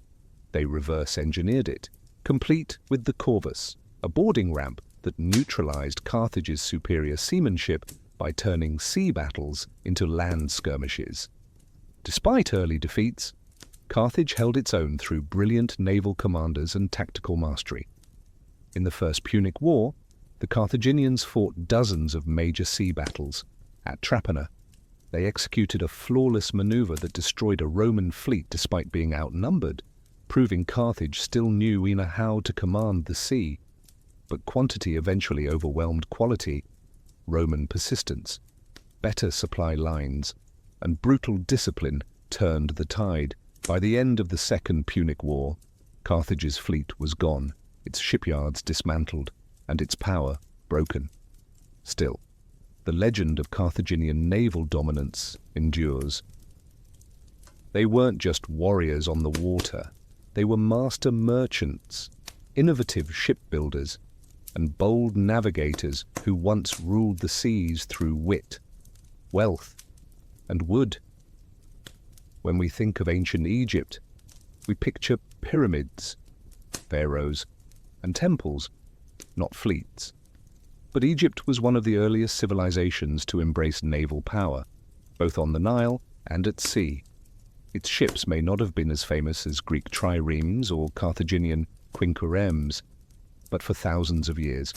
A: they reverse-engineered it, complete with the corvus, a boarding ramp that neutralized Carthage's superior seamanship by turning sea battles into land skirmishes. Despite early defeats, Carthage held its own through brilliant naval commanders and tactical mastery. In the First Punic War, the Carthaginians fought dozens of major sea battles. At Trapana, they executed a flawless maneuver that destroyed a Roman fleet despite being outnumbered, proving Carthage still knew how to command the sea. But quantity eventually overwhelmed quality. Roman persistence, better supply lines, and brutal discipline turned the tide. By the end of the Second Punic War, Carthage's fleet was gone, its shipyards dismantled, and its power broken. Still, the legend of Carthaginian naval dominance endures. They weren't just warriors on the water, they were master merchants, innovative shipbuilders, and bold navigators who once ruled the seas through wit, wealth, and wood. When we think of ancient Egypt, we picture pyramids, pharaohs, and temples, not fleets. But Egypt was one of the earliest civilizations to embrace naval power, both on the Nile and at sea. Its ships may not have been as famous as Greek triremes or Carthaginian quinqueremes, but for thousands of years,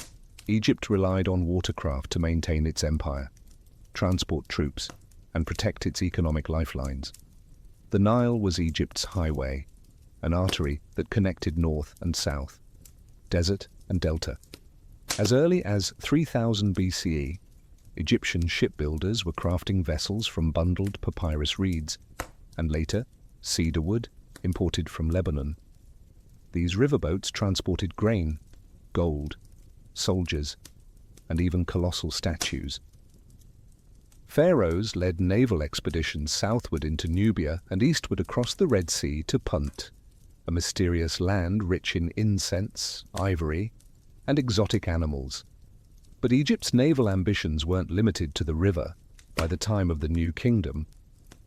A: Egypt relied on watercraft to maintain its empire, transport troops, and protect its economic lifelines. The Nile was Egypt's highway, an artery that connected north and south, desert and delta. As early as 3000 BCE, Egyptian shipbuilders were crafting vessels from bundled papyrus reeds, and later, cedar wood imported from Lebanon. These riverboats transported grain, gold, soldiers, and even colossal statues. Pharaohs led naval expeditions southward into Nubia and eastward across the Red Sea to Punt, a mysterious land rich in incense, ivory, and exotic animals. But Egypt's naval ambitions weren't limited to the river. By the time of the New Kingdom,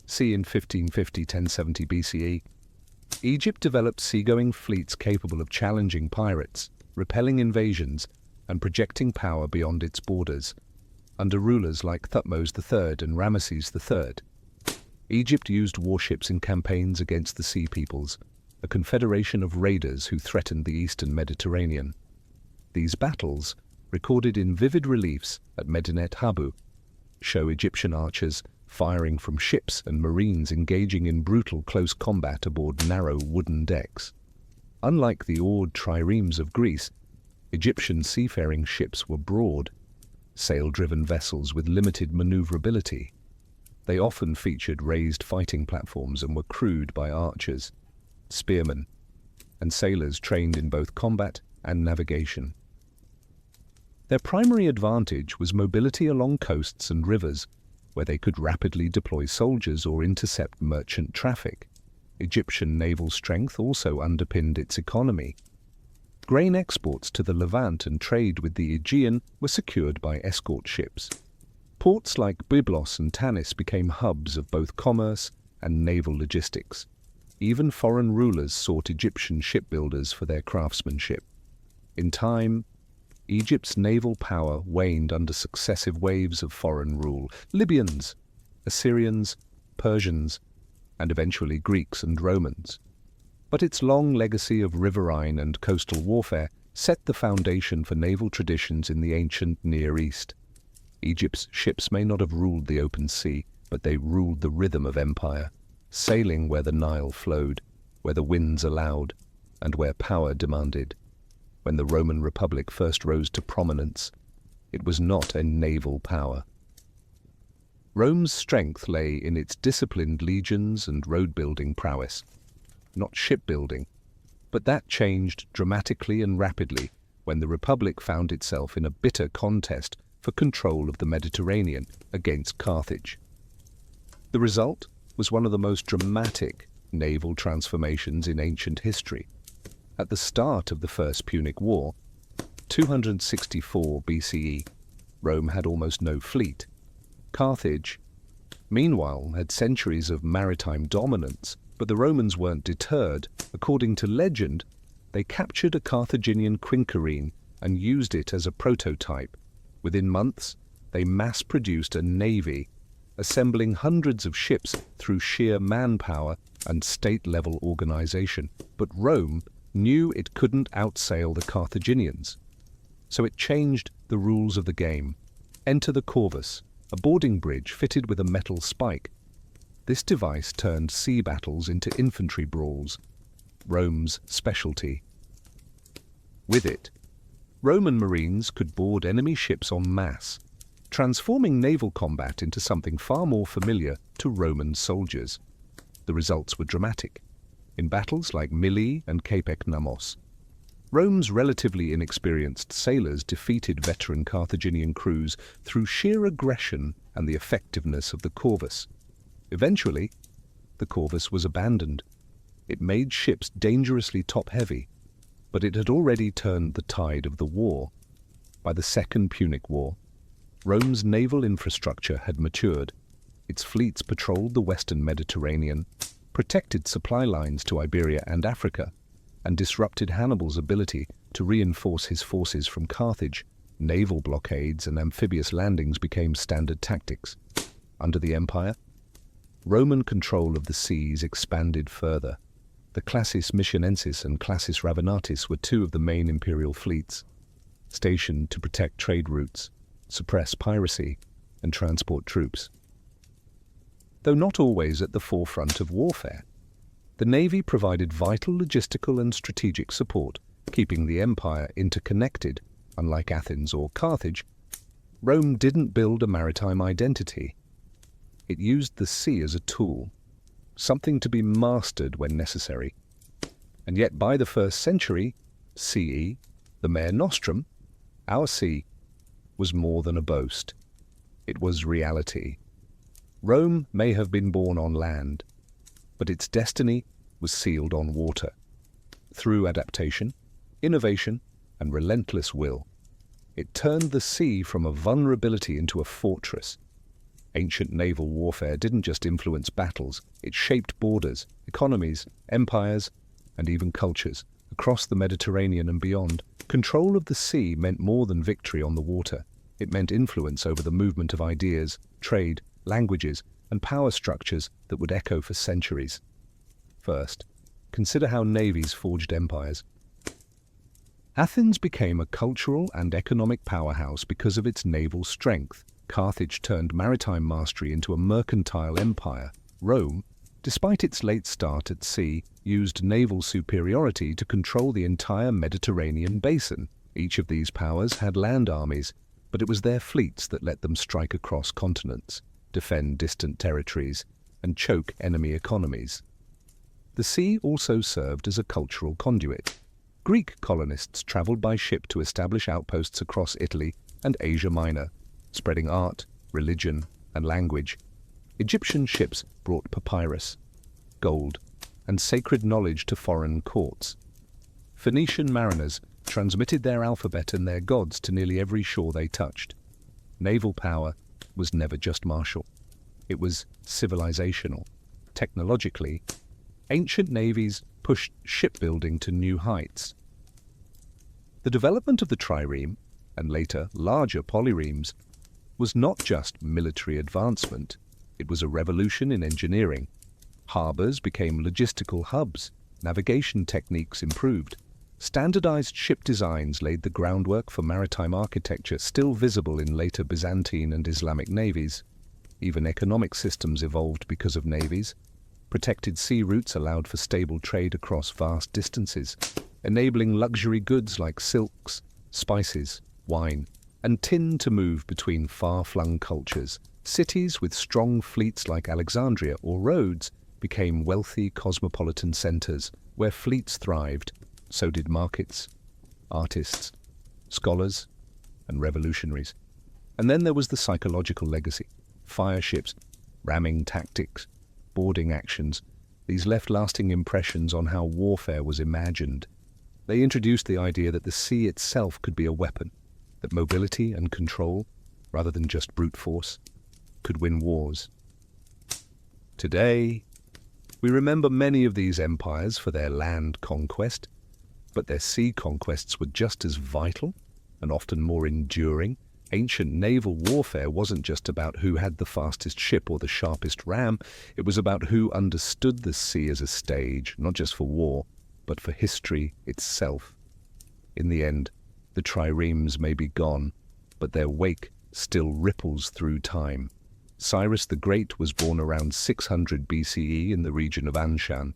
A: c. in 1550-1070 BCE, Egypt developed seagoing fleets capable of challenging pirates, repelling invasions, and projecting power beyond its borders. Under rulers like Thutmose III and Ramesses III, Egypt used warships in campaigns against the Sea Peoples, a confederation of raiders who threatened the eastern Mediterranean. These battles, recorded in vivid reliefs at Medinet Habu, show Egyptian archers firing from ships and marines engaging in brutal close combat aboard narrow wooden decks. Unlike the oared triremes of Greece, Egyptian seafaring ships were broad, sail-driven vessels with limited maneuverability. They often featured raised fighting platforms and were crewed by archers, spearmen, and sailors trained in both combat and navigation. Their primary advantage was mobility along coasts and rivers, where they could rapidly deploy soldiers or intercept merchant traffic. Egyptian naval strength also underpinned its economy. Grain exports to the Levant and trade with the Aegean were secured by escort ships. Ports like Byblos and Tanis became hubs of both commerce and naval logistics. Even foreign rulers sought Egyptian shipbuilders for their craftsmanship. In time, Egypt's naval power waned under successive waves of foreign rule: Libyans, Assyrians, Persians, and eventually Greeks and Romans. But its long legacy of riverine and coastal warfare set the foundation for naval traditions in the ancient Near East. Egypt's ships may not have ruled the open sea, but they ruled the rhythm of empire, sailing where the Nile flowed, where the winds allowed, and where power demanded. When the Roman Republic first rose to prominence, it was not a naval power. Rome's strength lay in its disciplined legions and road-building prowess, not shipbuilding, but that changed dramatically and rapidly when the Republic found itself in a bitter contest for control of the Mediterranean against Carthage. The result was one of the most dramatic naval transformations in ancient history. At the start of the First Punic War, 264 BCE, Rome had almost no fleet. Carthage, meanwhile, had centuries of maritime dominance, but the Romans weren't deterred. According to legend, they captured a Carthaginian quinquereme and used it as a prototype. Within months, they mass-produced a navy, assembling hundreds of ships through sheer manpower and state-level organization. But Rome knew it couldn't outsail the Carthaginians. So it changed the rules of the game. Enter the corvus, a boarding bridge fitted with a metal spike. This device turned sea battles into infantry brawls, Rome's specialty. With it, Roman marines could board enemy ships en masse, transforming naval combat into something far more familiar to Roman soldiers. The results were dramatic. In battles like Mylae and Cape Ecnamos, Rome's relatively inexperienced sailors defeated veteran Carthaginian crews through sheer aggression and the effectiveness of the corvus. Eventually, the corvus was abandoned. It made ships dangerously top-heavy, but it had already turned the tide of the war. By the Second Punic War, Rome's naval infrastructure had matured. Its fleets patrolled the western Mediterranean, protected supply lines to Iberia and Africa, and disrupted Hannibal's ability to reinforce his forces from Carthage. Naval blockades and amphibious landings became standard tactics. Under the empire, Roman control of the seas expanded further. The Classis Missionensis and Classis Ravenatis were two of the main imperial fleets, stationed to protect trade routes, suppress piracy, and transport troops. Though not always at the forefront of warfare, the navy provided vital logistical and strategic support, keeping the empire interconnected. Unlike Athens or Carthage, Rome didn't build a maritime identity. It used the sea as a tool, something to be mastered when necessary. And yet by the 1st century CE, the Mare Nostrum, our sea, was more than a boast. It was reality. Rome may have been born on land, but its destiny was sealed on water. Through adaptation, innovation, and relentless will, it turned the sea from a vulnerability into a fortress. Ancient naval warfare didn't just influence battles, it shaped borders, economies, empires, and even cultures. Across the Mediterranean and beyond, control of the sea meant more than victory on the water. It meant influence over the movement of ideas, trade, languages, and power structures that would echo for centuries. First, consider how navies forged empires. Athens became a cultural and economic powerhouse because of its naval strength. Carthage turned maritime mastery into a mercantile empire. Rome, despite its late start at sea, used naval superiority to control the entire Mediterranean basin. Each of these powers had land armies, but it was their fleets that let them strike across continents, defend distant territories, and choke enemy economies. The sea also served as a cultural conduit. Greek colonists traveled by ship to establish outposts across Italy and Asia Minor, spreading art, religion, and language. Egyptian ships brought papyrus, gold, and sacred knowledge to foreign courts. Phoenician mariners transmitted their alphabet and their gods to nearly every shore they touched. Naval power was never just martial. It was civilizational. Technologically, ancient navies pushed shipbuilding to new heights. The development of the trireme, and later larger polyremes, was not just military advancement, it was a revolution in engineering. Harbors became logistical hubs, navigation techniques improved. Standardized ship designs laid the groundwork for maritime architecture still visible in later Byzantine and Islamic navies. Even economic systems evolved because of navies. Protected sea routes allowed for stable trade across vast distances, enabling luxury goods like silks, spices, wine, and tin to move between far-flung cultures. Cities with strong fleets like Alexandria or Rhodes became wealthy cosmopolitan centers where fleets thrived. So did markets, artists, scholars, and revolutionaries. And then there was the psychological legacy. Fire ships, ramming tactics, boarding actions. These left lasting impressions on how warfare was imagined. They introduced the idea that the sea itself could be a weapon, that mobility and control, rather than just brute force, could win wars. Today, we remember many of these empires for their land conquest, but their sea conquests were just as vital and often more enduring. Ancient naval warfare wasn't just about who had the fastest ship or the sharpest ram. It was about who understood the sea as a stage, not just for war, but for history itself. In the end, the triremes may be gone, but their wake still ripples through time. Cyrus the Great was born around 600 BCE in the region of Anshan,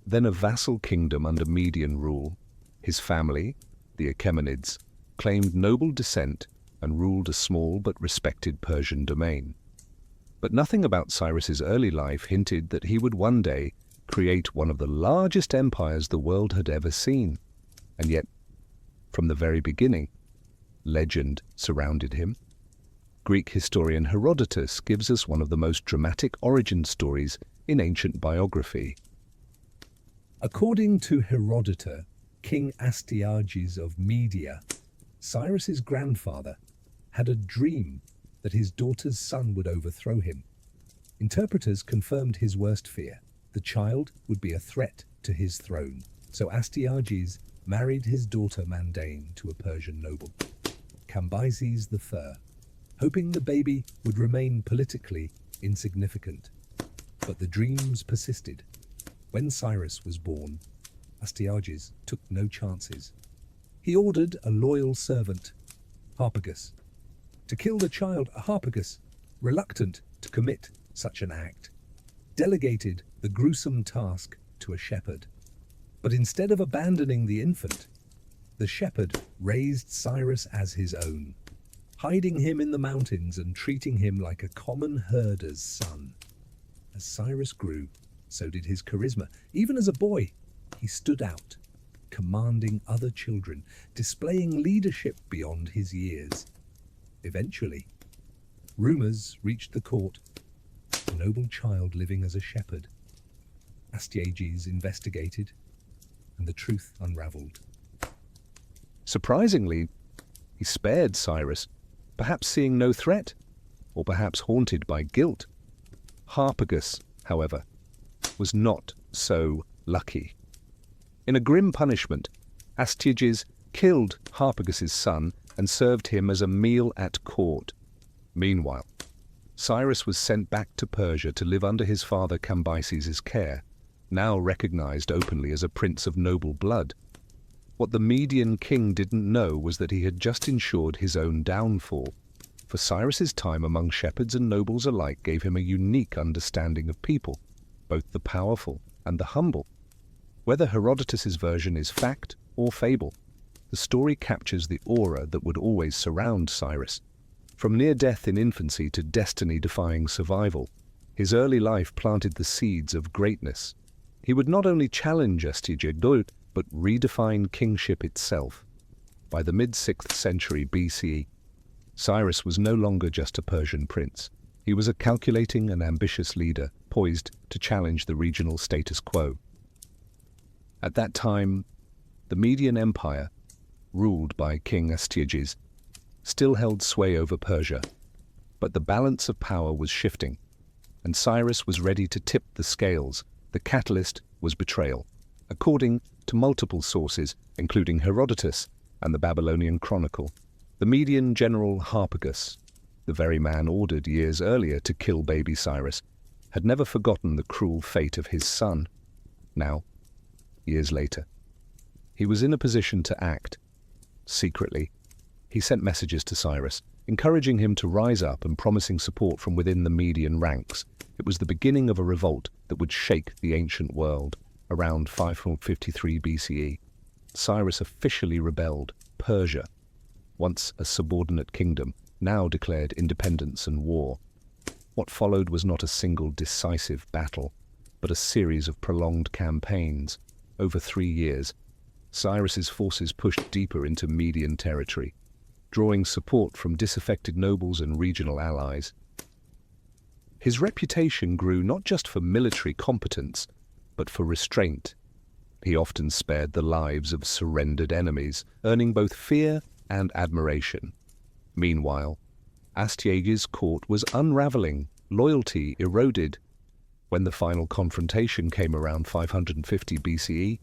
A: then a vassal kingdom under Median rule. His family, the Achaemenids, claimed noble descent and ruled a small but respected Persian domain. But nothing about Cyrus's early life hinted that he would one day create one of the largest empires the world had ever seen. And yet, from the very beginning, legend surrounded him. Greek historian Herodotus gives us one of the most dramatic origin stories in ancient biography. According to Herodotus, King Astyages of Media, Cyrus's grandfather, had a dream that his daughter's son would overthrow him. Interpreters confirmed his worst fear. The child would be a threat to his throne. So Astyages married his daughter Mandane to a Persian noble, Cambyses I, hoping the baby would remain politically insignificant. But the dreams persisted. When Cyrus was born, Astyages took no chances. He ordered a loyal servant, Harpagus, to kill the child. Harpagus, reluctant to commit such an act, delegated the gruesome task to a shepherd. But instead of abandoning the infant, the shepherd raised Cyrus as his own, hiding him in the mountains and treating him like a common herder's son. As Cyrus grew, so did his charisma. Even as a boy, he stood out, commanding other children, displaying leadership beyond his years. Eventually, rumors reached the court. A noble child living as a shepherd. Astyages investigated, and the truth unraveled. Surprisingly, he spared Cyrus, perhaps seeing no threat, or perhaps haunted by guilt. Harpagus, however, was not so lucky. In a grim punishment, Astyages killed Harpagus's son and served him as a meal at court. Meanwhile, Cyrus was sent back to Persia to live under his father Cambyses' care, now recognized openly as a prince of noble blood. What the Median king didn't know was that he had just ensured his own downfall, for Cyrus's time among shepherds and nobles alike gave him a unique understanding of people, both the powerful and the humble. Whether Herodotus's version is fact or fable, the story captures the aura that would always surround Cyrus. From near death in infancy to destiny-defying survival, his early life planted the seeds of greatness. He would not only challenge Astyages, but redefine kingship itself. By the mid-6th century BCE, Cyrus was no longer just a Persian prince. He was a calculating and ambitious leader, poised to challenge the regional status quo. At that time, the Median Empire, ruled by King Astyages, still held sway over Persia, but the balance of power was shifting, and Cyrus was ready to tip the scales. The catalyst was betrayal. According to multiple sources, including Herodotus and the Babylonian Chronicle, the Median general Harpagus, the very man ordered years earlier to kill baby Cyrus, had never forgotten the cruel fate of his son. Now, years later, he was in a position to act. Secretly, he sent messages to Cyrus, encouraging him to rise up and promising support from within the Median ranks. It was the beginning of a revolt that would shake the ancient world. Around 553 BCE, Cyrus officially rebelled. Persia, once a subordinate kingdom, now declared independence and war. What followed was not a single decisive battle, but a series of prolonged campaigns. Over 3 years, Cyrus's forces pushed deeper into Median territory, drawing support from disaffected nobles and regional allies. His reputation grew not just for military competence, but for restraint. He often spared the lives of surrendered enemies, earning both fear and admiration. Meanwhile, Astyages' court was unraveling, loyalty eroded. When the final confrontation came around 550 BCE,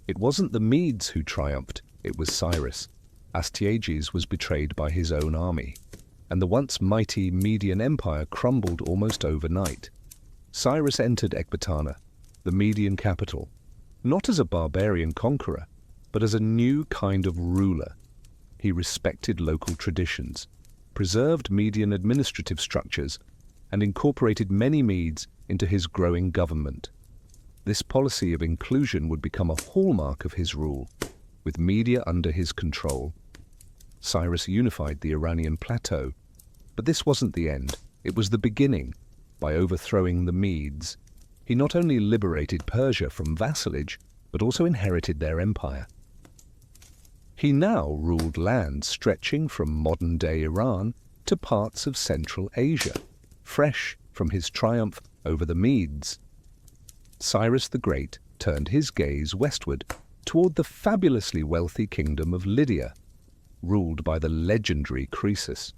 A: it wasn't the Medes who triumphed, it was Cyrus. Astyages was betrayed by his own army, and the once mighty Median Empire crumbled almost overnight. Cyrus entered Ecbatana, the Median capital, not as a barbarian conqueror, but as a new kind of ruler. He respected local traditions, preserved Median administrative structures, and incorporated many Medes into his growing government. This policy of inclusion would become a hallmark of his rule. With Media under his control, Cyrus unified the Iranian plateau. But this wasn't the end, it was the beginning. By overthrowing the Medes, he not only liberated Persia from vassalage, but also inherited their empire. He now ruled lands stretching from modern-day Iran to parts of Central Asia, fresh from his triumph over the Medes. Cyrus the Great turned his gaze westward toward the fabulously wealthy kingdom of Lydia, ruled by the legendary Croesus.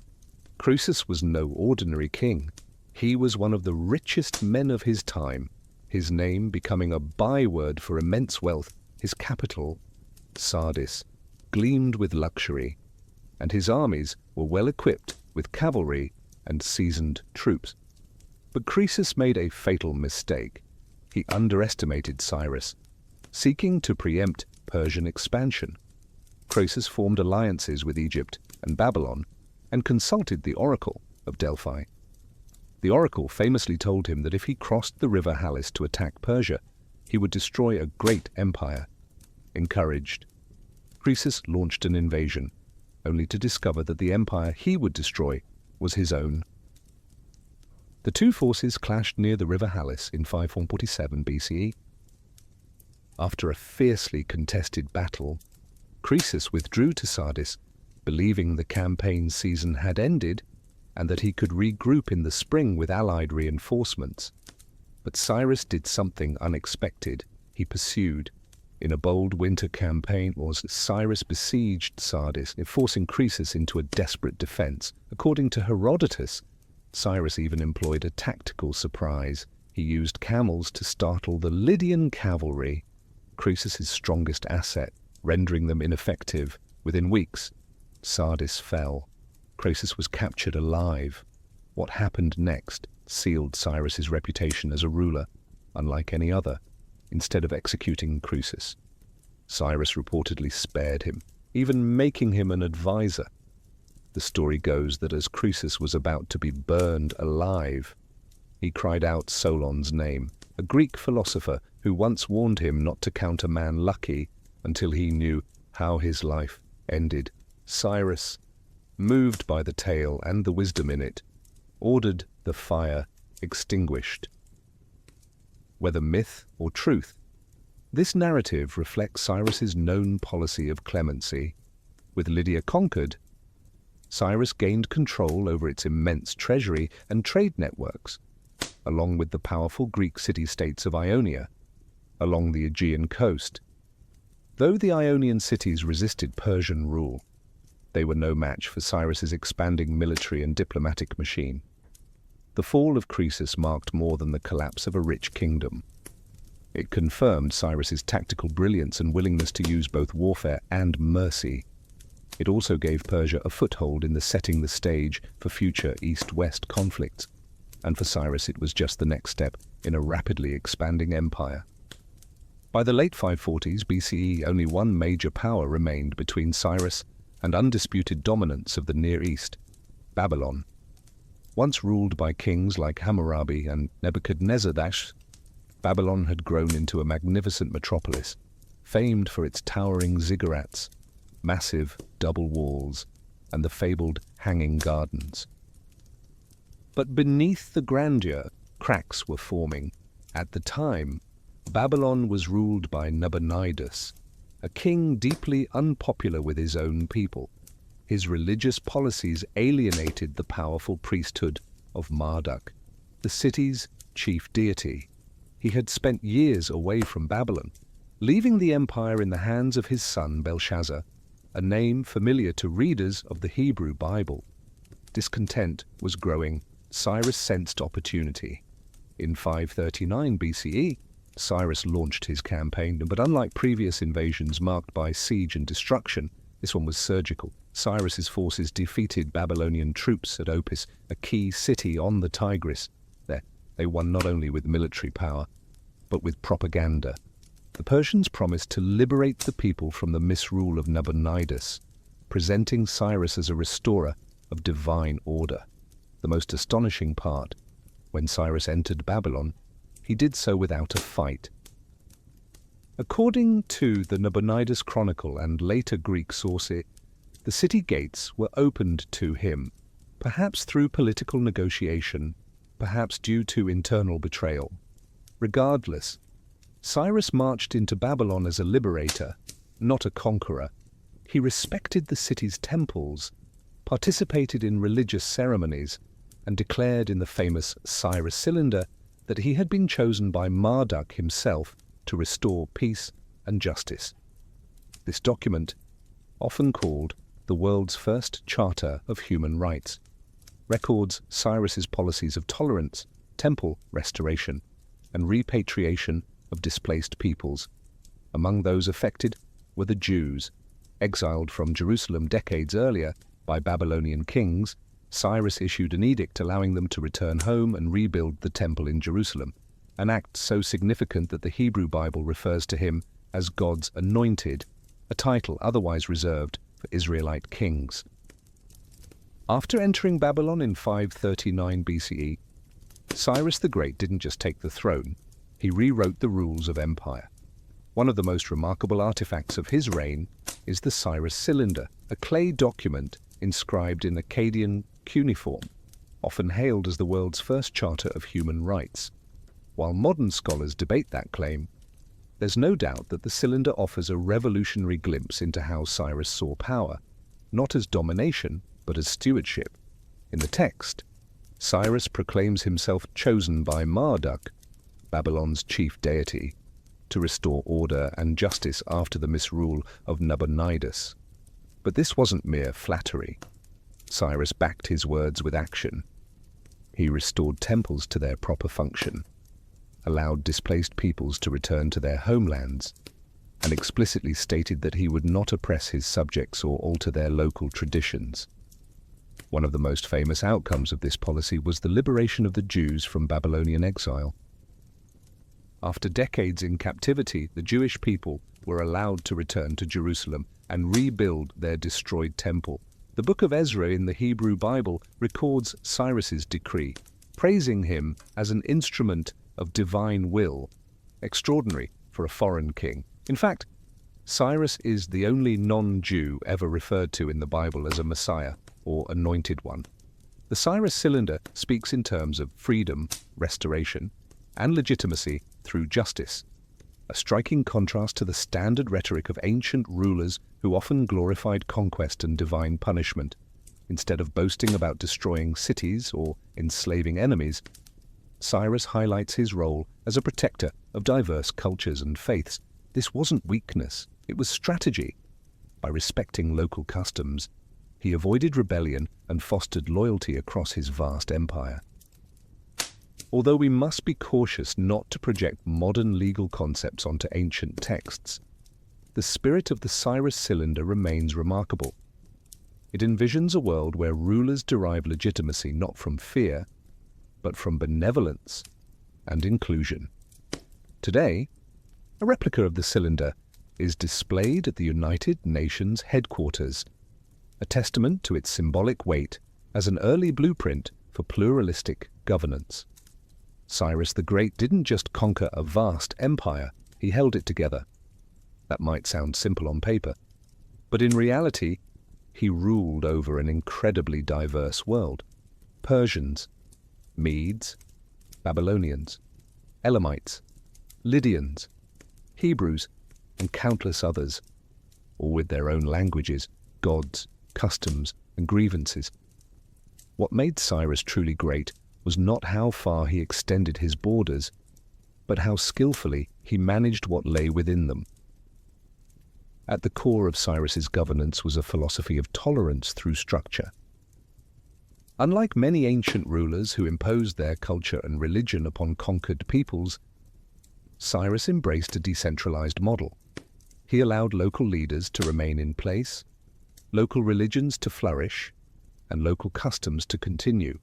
A: Croesus was no ordinary king. He was one of the richest men of his time, his name becoming a byword for immense wealth. His capital, Sardis, gleamed with luxury, and his armies were well equipped with cavalry and seasoned troops. But Croesus made a fatal mistake. He underestimated Cyrus, seeking to preempt Persian expansion. Croesus formed alliances with Egypt and Babylon and consulted the oracle of Delphi. The oracle famously told him that if he crossed the river Halys to attack Persia, he would destroy a great empire. Encouraged, Croesus launched an invasion, only to discover that the empire he would destroy was his own. The two forces clashed near the river Halys in 547 BCE. After a fiercely contested battle, Croesus withdrew to Sardis, believing the campaign season had ended and that he could regroup in the spring with allied reinforcements. But Cyrus did something unexpected. He pursued. In a bold winter campaign, Cyrus besieged Sardis, forcing Croesus into a desperate defense. According to Herodotus, Cyrus even employed a tactical surprise. He used camels to startle the Lydian cavalry, Croesus's strongest asset, rendering them ineffective. Within weeks, Sardis fell. Croesus was captured alive. What happened next sealed Cyrus's reputation as a ruler, unlike any other. Instead of executing Croesus, Cyrus reportedly spared him, even making him an advisor. The story goes that as Croesus was about to be burned alive, he cried out Solon's name, a Greek philosopher who once warned him not to count a man lucky until he knew how his life ended. Cyrus, moved by the tale and the wisdom in it, ordered the fire extinguished. Whether myth or truth, this narrative reflects Cyrus's known policy of clemency. With Lydia conquered, Cyrus gained control over its immense treasury and trade networks, along with the powerful Greek city-states of Ionia, along the Aegean coast. Though the Ionian cities resisted Persian rule, they were no match for Cyrus's expanding military and diplomatic machine. The fall of Croesus marked more than the collapse of a rich kingdom. It confirmed Cyrus's tactical brilliance and willingness to use both warfare and mercy. It also gave Persia a foothold in setting the stage for future East-West conflicts, and for Cyrus it was just the next step in a rapidly expanding empire. By the late 540s BCE, only one major power remained between Cyrus and undisputed dominance of the Near East. Babylon. Once ruled by kings like Hammurabi and Nebuchadnezzar, Babylon had grown into a magnificent metropolis, famed for its towering ziggurats, massive double walls, and the fabled hanging gardens. But beneath the grandeur, cracks were forming. At the time, Babylon was ruled by Nabonidus, a king deeply unpopular with his own people. His religious policies alienated the powerful priesthood of Marduk, the city's chief deity. He had spent years away from Babylon, leaving the empire in the hands of his son Belshazzar, a name familiar to readers of the Hebrew Bible. Discontent was growing. Cyrus sensed opportunity. In 539 BCE, Cyrus launched his campaign, but unlike previous invasions marked by siege and destruction, this one was surgical. Cyrus's forces defeated Babylonian troops at Opis, a key city on the Tigris. There, they won not only with military power, but with propaganda. The Persians promised to liberate the people from the misrule of Nabonidus, presenting Cyrus as a restorer of divine order. The most astonishing part, when Cyrus entered Babylon, he did so without a fight. According to the Nabonidus Chronicle and later Greek sources, the city gates were opened to him, perhaps through political negotiation, perhaps due to internal betrayal. Regardless, Cyrus marched into Babylon as a liberator, not a conqueror. He respected the city's temples, participated in religious ceremonies, and declared in the famous Cyrus Cylinder that he had been chosen by Marduk himself to restore peace and justice. This document, often called the world's first charter of human rights, records Cyrus's policies of tolerance, temple restoration, and repatriation of displaced peoples. Among those affected were the Jews. Exiled from Jerusalem decades earlier by Babylonian kings, Cyrus issued an edict allowing them to return home and rebuild the temple in Jerusalem, an act so significant that the Hebrew Bible refers to him as God's anointed, a title otherwise reserved for Israelite kings. After entering Babylon in 539 BCE, Cyrus the Great didn't just take the throne, he rewrote the rules of empire. One of the most remarkable artifacts of his reign is the Cyrus Cylinder, a clay document inscribed in Akkadian cuneiform, often hailed as the world's first charter of human rights. While modern scholars debate that claim, there's no doubt that the cylinder offers a revolutionary glimpse into how Cyrus saw power, not as domination, but as stewardship. In the text, Cyrus proclaims himself chosen by Marduk, Babylon's chief deity, to restore order and justice after the misrule of Nabonidus. But this wasn't mere flattery. Cyrus backed his words with action. He restored temples to their proper function, allowed displaced peoples to return to their homelands, and explicitly stated that he would not oppress his subjects or alter their local traditions. One of the most famous outcomes of this policy was the liberation of the Jews from Babylonian exile. After decades in captivity, the Jewish people were allowed to return to Jerusalem and rebuild their destroyed temple. The book of Ezra in the Hebrew Bible records Cyrus's decree, praising him as an instrument of divine will, extraordinary for a foreign king. In fact, Cyrus is the only non-Jew ever referred to in the Bible as a Messiah or anointed one. The Cyrus Cylinder speaks in terms of freedom, restoration, and legitimacy through justice, a striking contrast to the standard rhetoric of ancient rulers who often glorified conquest and divine punishment. Instead of boasting about destroying cities or enslaving enemies, Cyrus highlights his role as a protector of diverse cultures and faiths. This wasn't weakness, it was strategy. By respecting local customs, he avoided rebellion and fostered loyalty across his vast empire. Although we must be cautious not to project modern legal concepts onto ancient texts, the spirit of the Cyrus Cylinder remains remarkable. It envisions a world where rulers derive legitimacy not from fear, but from benevolence and inclusion. Today, a replica of the cylinder is displayed at the United Nations headquarters, a testament to its symbolic weight as an early blueprint for pluralistic governance. Cyrus the Great didn't just conquer a vast empire, he held it together. That might sound simple on paper, but in reality, he ruled over an incredibly diverse world. Persians, Medes, Babylonians, Elamites, Lydians, Hebrews, and countless others, all with their own languages, gods, customs, and grievances. What made Cyrus truly great was not how far he extended his borders, but how skillfully he managed what lay within them. At the core of Cyrus's governance was a philosophy of tolerance through structure. Unlike many ancient rulers who imposed their culture and religion upon conquered peoples, Cyrus embraced a decentralized model. He allowed local leaders to remain in place, local religions to flourish, and local customs to continue.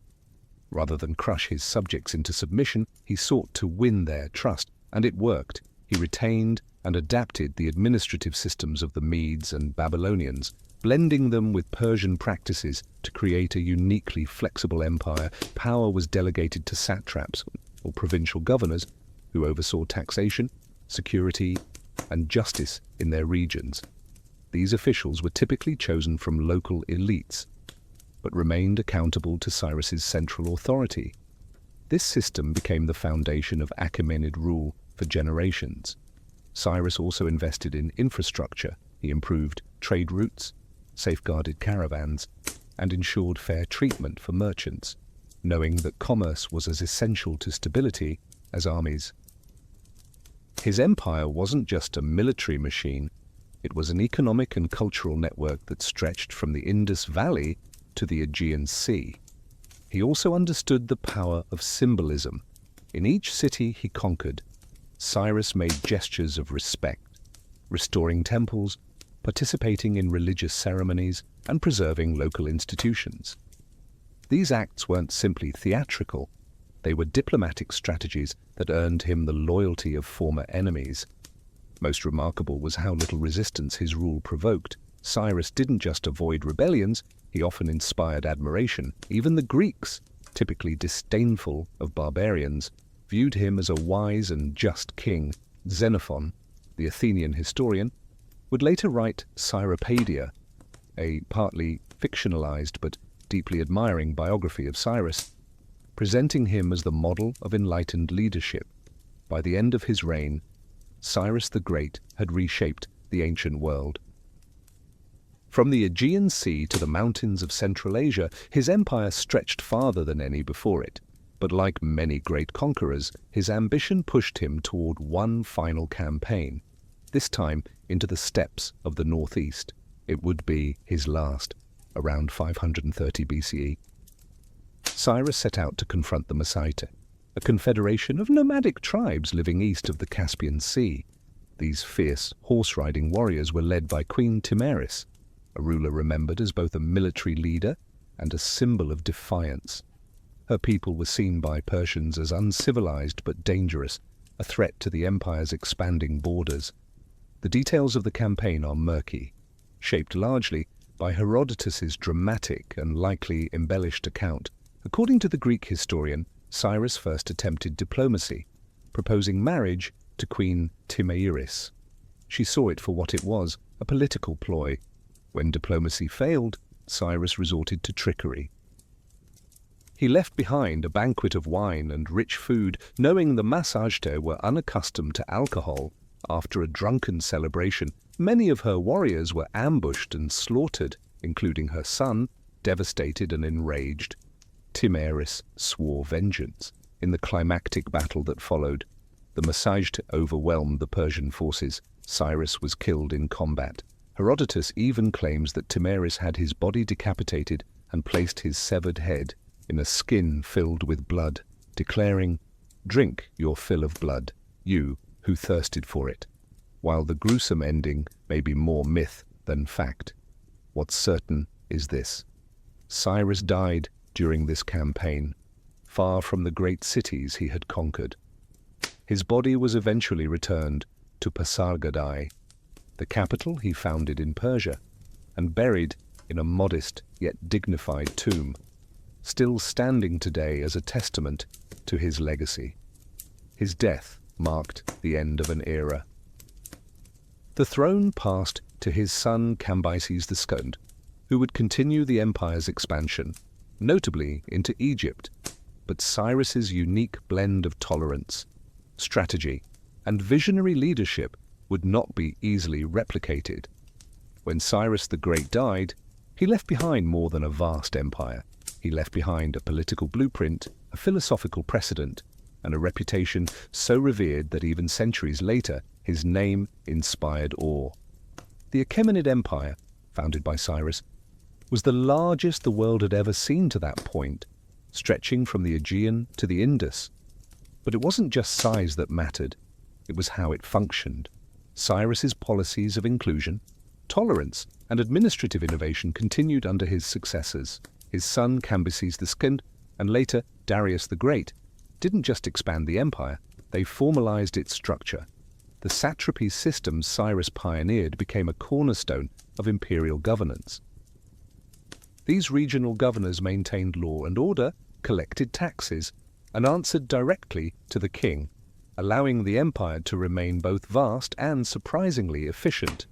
A: Rather than crush his subjects into submission, he sought to win their trust, and it worked. He retained and adapted the administrative systems of the Medes and Babylonians, blending them with Persian practices to create a uniquely flexible empire. Power was delegated to satraps, or provincial governors, who oversaw taxation, security, and justice in their regions. These officials were typically chosen from local elites, but remained accountable to Cyrus's central authority. This system became the foundation of Achaemenid rule for generations. Cyrus also invested in infrastructure. He improved trade routes, safeguarded caravans, and ensured fair treatment for merchants, knowing that commerce was as essential to stability as armies. His empire wasn't just a military machine, it was an economic and cultural network that stretched from the Indus Valley to the Aegean Sea. He also understood the power of symbolism. In each city he conquered, Cyrus made gestures of respect, restoring temples, participating in religious ceremonies, and preserving local institutions. These acts weren't simply theatrical, they were diplomatic strategies that earned him the loyalty of former enemies. Most remarkable was how little resistance his rule provoked. Cyrus didn't just avoid rebellions, he often inspired admiration. Even the Greeks, typically disdainful of barbarians, viewed him as a wise and just king. Xenophon, the Athenian historian, would later write Cyropaedia, a partly fictionalized but deeply admiring biography of Cyrus, presenting him as the model of enlightened leadership. By the end of his reign, Cyrus the Great had reshaped the ancient world. From the Aegean Sea to the mountains of Central Asia, his empire stretched farther than any before it. But like many great conquerors, his ambition pushed him toward one final campaign, this time into the steppes of the northeast. It would be his last, around 530 BCE. Cyrus set out to confront the Masaite, a confederation of nomadic tribes living east of the Caspian Sea. These fierce, horse-riding warriors were led by Queen Timaris, a ruler remembered as both a military leader and a symbol of defiance. Her people were seen by Persians as uncivilized but dangerous, a threat to the empire's expanding borders. The details of the campaign are murky, shaped largely by Herodotus's dramatic and likely embellished account. According to the Greek historian, Cyrus first attempted diplomacy, proposing marriage to Queen Timaeris. She saw it for what it was, a political ploy. When diplomacy failed, Cyrus resorted to trickery. He left behind a banquet of wine and rich food, knowing the Massagetes were unaccustomed to alcohol. After a drunken celebration, many of her warriors were ambushed and slaughtered, including her son, devastated and enraged. Timaeris swore vengeance. In the climactic battle that followed, the Massagetes overwhelmed the Persian forces. Cyrus was killed in combat. Herodotus even claims that Timaeris had his body decapitated and placed his severed head in a skin filled with blood, declaring, "Drink your fill of blood, you who thirsted for it." While the gruesome ending may be more myth than fact, what's certain is this: Cyrus died during this campaign, far from the great cities he had conquered. His body was eventually returned to Pasargadae, the capital he founded in Persia, and buried in a modest yet dignified tomb. still standing today as a testament to his legacy. His death marked the end of an era. The throne passed to his son Cambyses II, who would continue the empire's expansion, notably into Egypt. But Cyrus's unique blend of tolerance, strategy, and visionary leadership would not be easily replicated. When Cyrus the Great died, he left behind more than a vast empire. He left behind a political blueprint, a philosophical precedent, and a reputation so revered that even centuries later, his name inspired awe. The Achaemenid Empire, founded by Cyrus, was the largest the world had ever seen to that point, stretching from the Aegean to the Indus. But it wasn't just size that mattered, it was how it functioned. Cyrus's policies of inclusion, tolerance, and administrative innovation continued under his successors. His son Cambyses II, and later Darius the Great, didn't just expand the empire, they formalized its structure. The satrapy system Cyrus pioneered became a cornerstone of imperial governance. These regional governors maintained law and order, collected taxes, and answered directly to the king, allowing the empire to remain both vast and surprisingly efficient.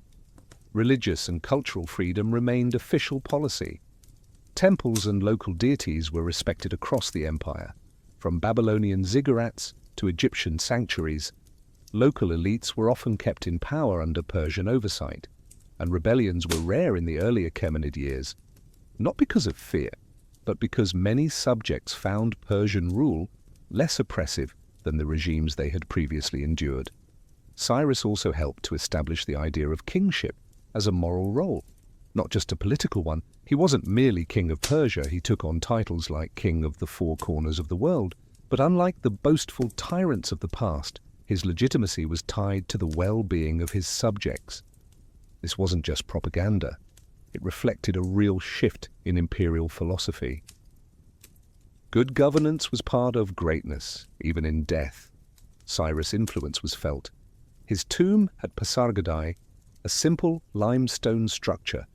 A: Religious and cultural freedom remained official policy. Temples and local deities were respected across the empire. From Babylonian ziggurats to Egyptian sanctuaries, local elites were often kept in power under Persian oversight, and rebellions were rare in the early Achaemenid years, not because of fear, but because many subjects found Persian rule less oppressive than the regimes they had previously endured. Cyrus also helped to establish the idea of kingship as a moral role, not just a political one. He wasn't merely king of Persia, he took on titles like king of the four corners of the world, but unlike the boastful tyrants of the past, his legitimacy was tied to the well-being of his subjects. This wasn't just propaganda. It reflected a real shift in imperial philosophy. Good governance was part of greatness, even in death. Cyrus' influence was felt. His tomb at Pasargadae, a simple limestone structure,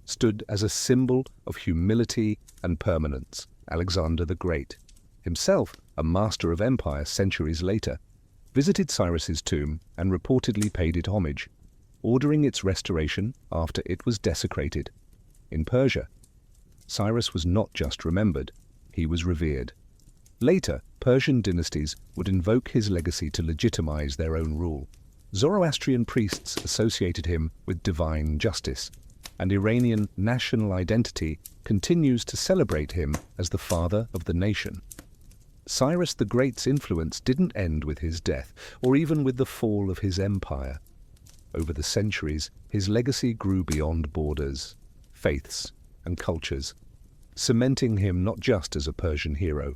A: stood as a symbol of humility and permanence. Alexander the Great, himself a master of empire centuries later, visited Cyrus's tomb and reportedly paid it homage, ordering its restoration after it was desecrated. In Persia, Cyrus was not just remembered, he was revered. Later, Persian dynasties would invoke his legacy to legitimize their own rule. Zoroastrian priests associated him with divine justice, and Iranian national identity continues to celebrate him as the father of the nation. Cyrus the Great's influence didn't end with his death, or even with the fall of his empire. Over the centuries, his legacy grew beyond borders, faiths, and cultures, cementing him not just as a Persian hero,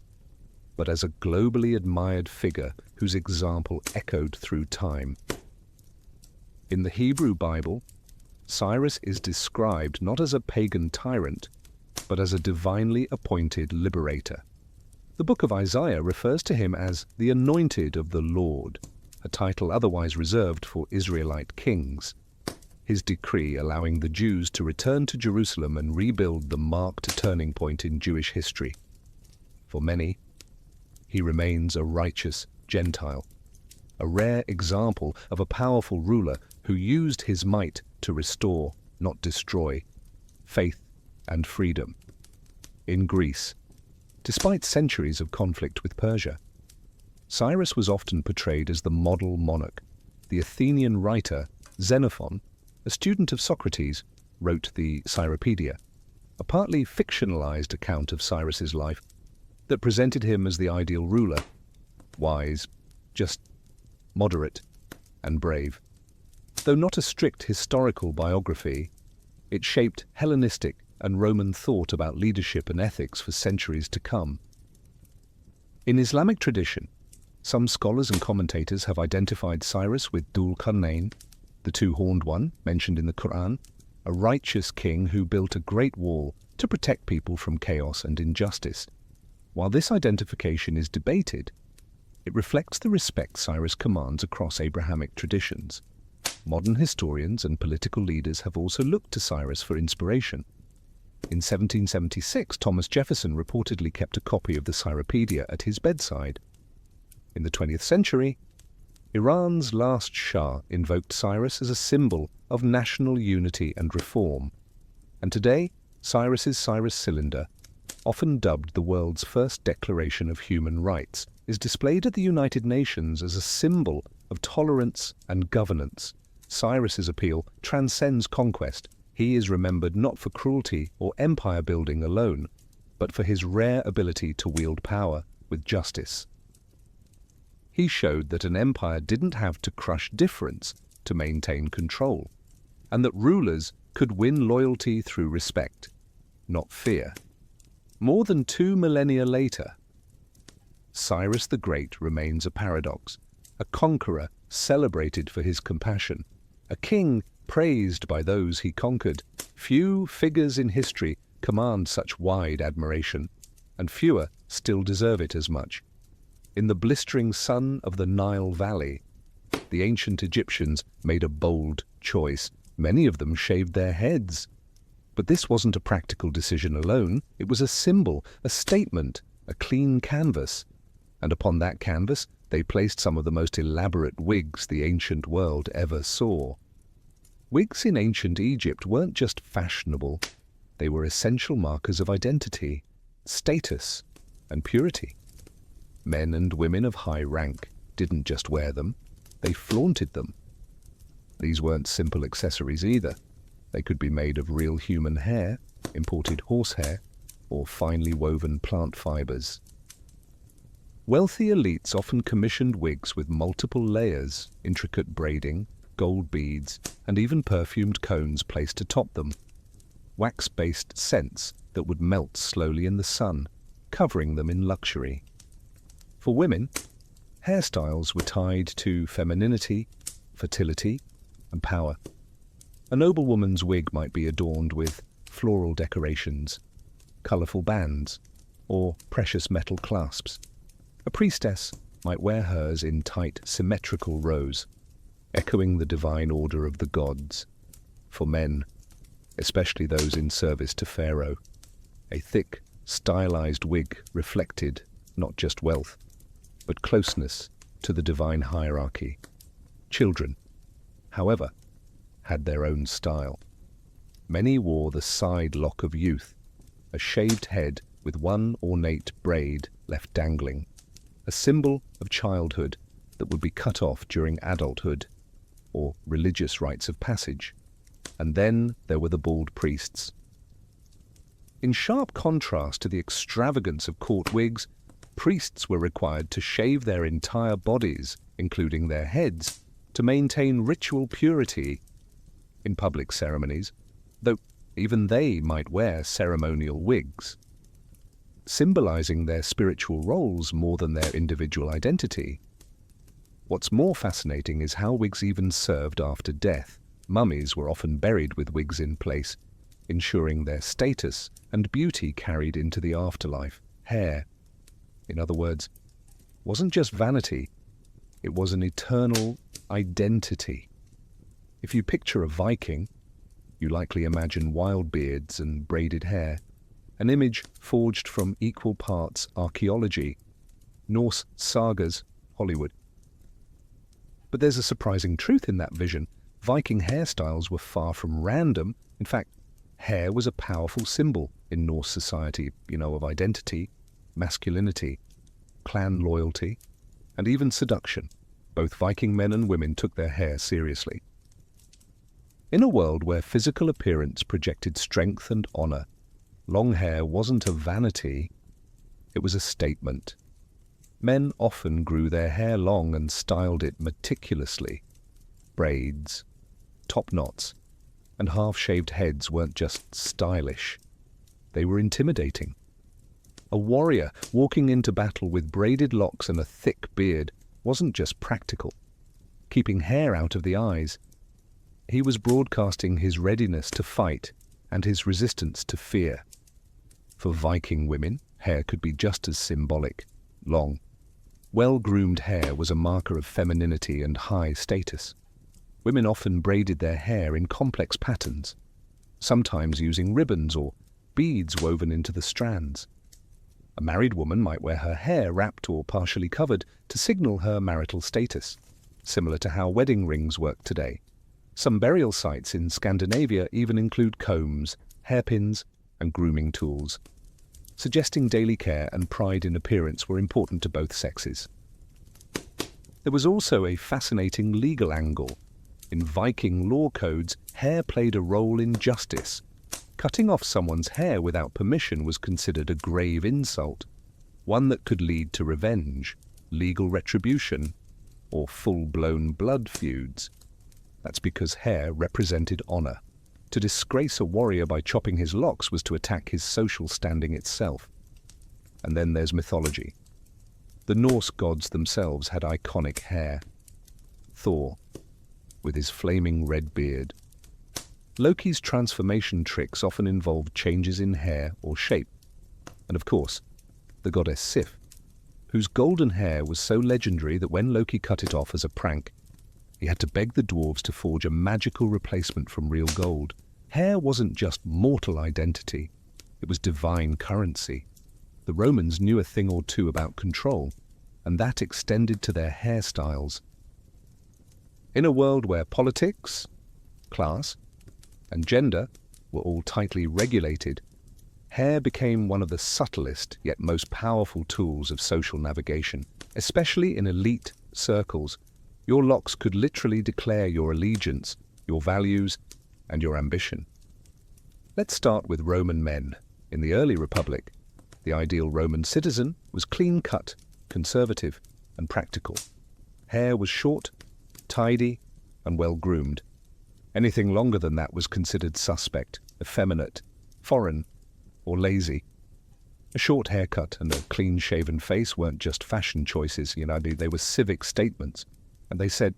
A: but as a globally admired figure whose example echoed through time. In the Hebrew Bible, Cyrus is described not as a pagan tyrant, but as a divinely appointed liberator. The book of Isaiah refers to him as the Anointed of the Lord, a title otherwise reserved for Israelite kings. His decree allowing the Jews to return to Jerusalem and rebuild them marked a turning point in Jewish history. For many, he remains a righteous Gentile, a rare example of a powerful ruler who used his might to restore, not destroy, faith and freedom. In Greece, despite centuries of conflict with Persia, Cyrus was often portrayed as the model monarch. The Athenian writer Xenophon, a student of Socrates, wrote the Cyropaedia, a partly fictionalized account of Cyrus's life that presented him as the ideal ruler, wise, just, moderate, and brave. Though not a strict historical biography, it shaped Hellenistic and Roman thought about leadership and ethics for centuries to come. In Islamic tradition, some scholars and commentators have identified Cyrus with Dhul Qarnayn, the two-horned one mentioned in the Quran, a righteous king who built a great wall to protect people from chaos and injustice. While this identification is debated, it reflects the respect Cyrus commands across Abrahamic traditions. Modern historians and political leaders have also looked to Cyrus for inspiration. In 1776, Thomas Jefferson reportedly kept a copy of the Cyropaedia at his bedside. In the 20th century, Iran's last Shah invoked Cyrus as a symbol of national unity and reform. And today, Cyrus's Cyrus cylinder, often dubbed the world's first declaration of human rights, is displayed at the United Nations as a symbol of tolerance and governance. Cyrus's appeal transcends conquest. He is remembered not for cruelty or empire building alone, but for his rare ability to wield power with justice. He showed that an empire didn't have to crush difference to maintain control, and that rulers could win loyalty through respect, not fear. More than 2 millennia later, Cyrus the Great remains a paradox, a conqueror celebrated for his compassion, a king praised by those he conquered. Few figures in history command such wide admiration, and fewer still deserve it as much. In the blistering sun of the Nile Valley, the ancient Egyptians made a bold choice. Many of them shaved their heads. But this wasn't a practical decision alone. It was a symbol, a statement, a clean canvas. And upon that canvas, they placed some of the most elaborate wigs the ancient world ever saw. Wigs in ancient Egypt weren't just fashionable. They were essential markers of identity, status, and purity. Men and women of high rank didn't just wear them, they flaunted them. These weren't simple accessories either. They could be made of real human hair, imported horsehair, or finely woven plant fibers. Wealthy elites often commissioned wigs with multiple layers, intricate braiding, gold beads, and even perfumed cones placed atop them. Wax-based scents that would melt slowly in the sun, covering them in luxury. For women, hairstyles were tied to femininity, fertility, and power. A noblewoman's wig might be adorned with floral decorations, colourful bands, or precious metal clasps. A priestess might wear hers in tight, symmetrical rows, echoing the divine order of the gods. For men, especially those in service to Pharaoh, a thick, stylized wig reflected not just wealth, but closeness to the divine hierarchy. Children, however, had their own style. Many wore the side lock of youth, a shaved head with one ornate braid left dangling, a symbol of childhood that would be cut off during adulthood or religious rites of passage. And then there were the bald priests. In sharp contrast to the extravagance of court wigs, priests were required to shave their entire bodies, including their heads, to maintain ritual purity in public ceremonies, though even they might wear ceremonial wigs, symbolizing their spiritual roles more than their individual identity. What's more fascinating is how wigs even served after death. Mummies were often buried with wigs in place, ensuring their status and beauty carried into the afterlife. Hair, in other words, wasn't just vanity, it was an eternal identity. If you picture a Viking, you likely imagine wild beards and braided hair, an image forged from equal parts archaeology, Norse sagas, Hollywood. But there's a surprising truth in that vision. Viking hairstyles were far from random. In fact, hair was a powerful symbol in Norse society, of identity, masculinity, clan loyalty, and even seduction. Both Viking men and women took their hair seriously. In a world where physical appearance projected strength and honor, long hair wasn't a vanity, it was a statement. Men often grew their hair long and styled it meticulously. Braids, top knots, and half-shaved heads weren't just stylish. They were intimidating. A warrior walking into battle with braided locks and a thick beard wasn't just practical, keeping hair out of the eyes. He was broadcasting his readiness to fight and his resistance to fear. For Viking women, hair could be just as symbolic, long. Well-groomed hair was a marker of femininity and high status. Women often braided their hair in complex patterns, sometimes using ribbons or beads woven into the strands. A married woman might wear her hair wrapped or partially covered to signal her marital status, similar to how wedding rings work today. Some burial sites in Scandinavia even include combs, hairpins, and grooming tools, suggesting daily care and pride in appearance were important to both sexes. There was also a fascinating legal angle. In Viking law codes, hair played a role in justice. Cutting off someone's hair without permission was considered a grave insult, one that could lead to revenge, legal retribution, or full-blown blood feuds. That's because hair represented honor. To disgrace a warrior by chopping his locks was to attack his social standing itself. And then there's mythology. The Norse gods themselves had iconic hair. Thor, with his flaming red beard. Loki's transformation tricks often involved changes in hair or shape. And of course, the goddess Sif, whose golden hair was so legendary that when Loki cut it off as a prank, he had to beg the dwarves to forge a magical replacement from real gold. Hair wasn't just mortal identity, it was divine currency. The Romans knew a thing or two about control, and that extended to their hairstyles. In a world where politics, class, and gender were all tightly regulated, hair became one of the subtlest yet most powerful tools of social navigation, especially in elite circles. Your locks could literally declare your allegiance, your values, and your ambition. Let's start with Roman men. In the early Republic, the ideal Roman citizen was clean-cut, conservative, and practical. Hair was short, tidy, and well-groomed. Anything longer than that was considered suspect, effeminate, foreign, or lazy. A short haircut and a clean-shaven face weren't just fashion choices, they were civic statements. And they said,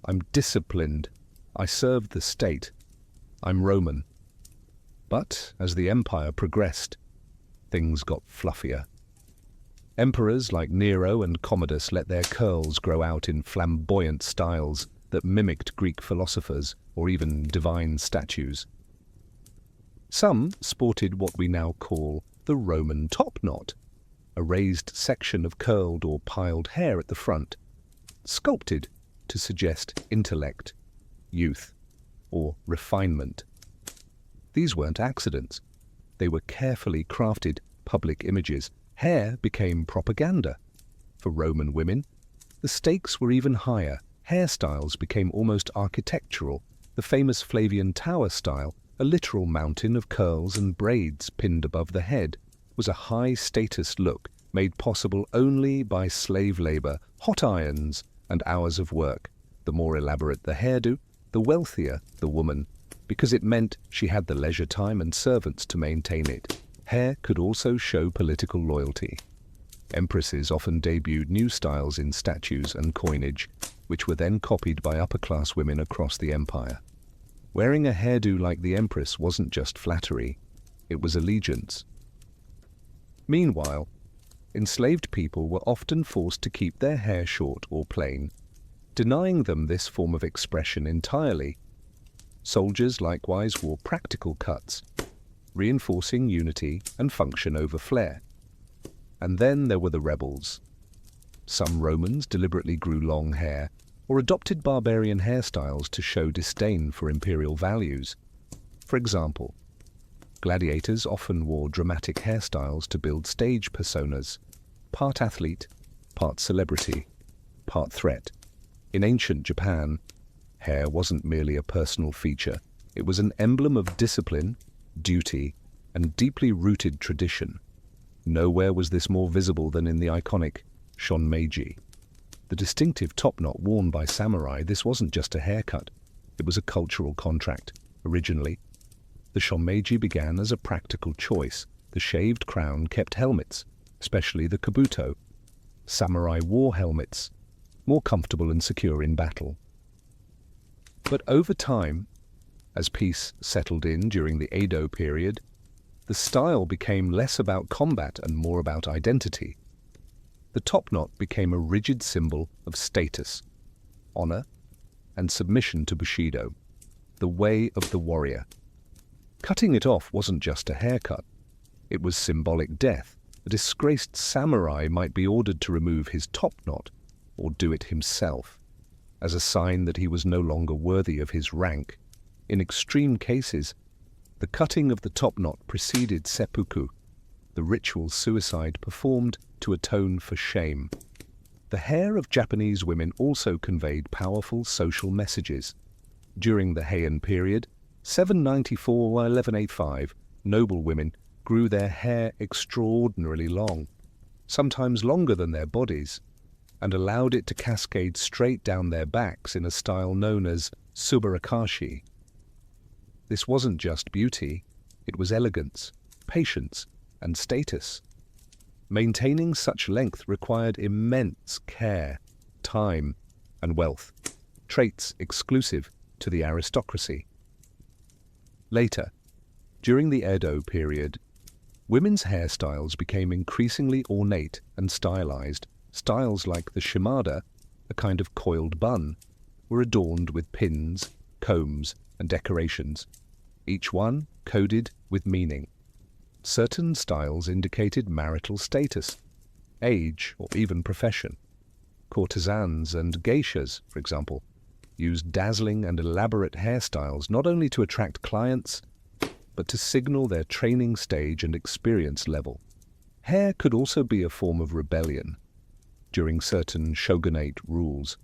A: I'm disciplined, I serve the state, I'm Roman. But as the empire progressed, things got fluffier. Emperors like Nero and Commodus let their curls grow out in flamboyant styles that mimicked Greek philosophers or even divine statues. Some sported what we now call the Roman topknot, a raised section of curled or piled hair at the front, sculpted to suggest intellect, youth, or refinement. These weren't accidents. They were carefully crafted public images. Hair became propaganda. For Roman women, the stakes were even higher. Hairstyles became almost architectural. The famous Flavian Tower style, a literal mountain of curls and braids pinned above the head, was a high-status look made possible only by slave labor, hot irons, and hours of work. The more elaborate the hairdo, the wealthier the woman, because it meant she had the leisure time and servants to maintain it. Hair could also show political loyalty. Empresses often debuted new styles in statues and coinage, which were then copied by upper-class women across the empire. Wearing a hairdo like the empress wasn't just flattery, it was allegiance. Meanwhile, enslaved people were often forced to keep their hair short or plain, denying them this form of expression entirely. Soldiers likewise wore practical cuts, reinforcing unity and function over flair. And then there were the rebels. Some Romans deliberately grew long hair or adopted barbarian hairstyles to show disdain for imperial values. For example, gladiators often wore dramatic hairstyles to build stage personas, part athlete, part celebrity, part threat. In ancient Japan, hair wasn't merely a personal feature. It was an emblem of discipline, duty, and deeply rooted tradition. Nowhere was this more visible than in the iconic shonmeiji. The distinctive topknot worn by samurai, this wasn't just a haircut. It was a cultural contract. Originally, the shonmeiji began as a practical choice. The shaved crown kept helmets, especially the kabuto, samurai war helmets, more comfortable and secure in battle. But over time, as peace settled in during the Edo period, the style became less about combat and more about identity. The topknot became a rigid symbol of status, honor, and submission to Bushido, the way of the warrior. Cutting it off wasn't just a haircut. It was symbolic death. A disgraced samurai might be ordered to remove his top knot, or do it himself, as a sign that he was no longer worthy of his rank. In extreme cases, the cutting of the top knot preceded seppuku, the ritual suicide performed to atone for shame. The hair of Japanese women also conveyed powerful social messages. During the Heian period, 794 or 1185, noble women grew their hair extraordinarily long, sometimes longer than their bodies, and allowed it to cascade straight down their backs in a style known as subarakashi. This wasn't just beauty, it was elegance, patience, and status. Maintaining such length required immense care, time, and wealth, traits exclusive to the aristocracy. Later, during the Edo period, women's hairstyles became increasingly ornate and stylized. Styles like the shimada, a kind of coiled bun, were adorned with pins, combs, and decorations, each one coded with meaning. Certain styles indicated marital status, age, or even profession. Courtesans and geishas, for example, used dazzling and elaborate hairstyles not only to attract clients, but to signal their training stage and experience level. Hair could also be a form of rebellion. During certain shogunate rules,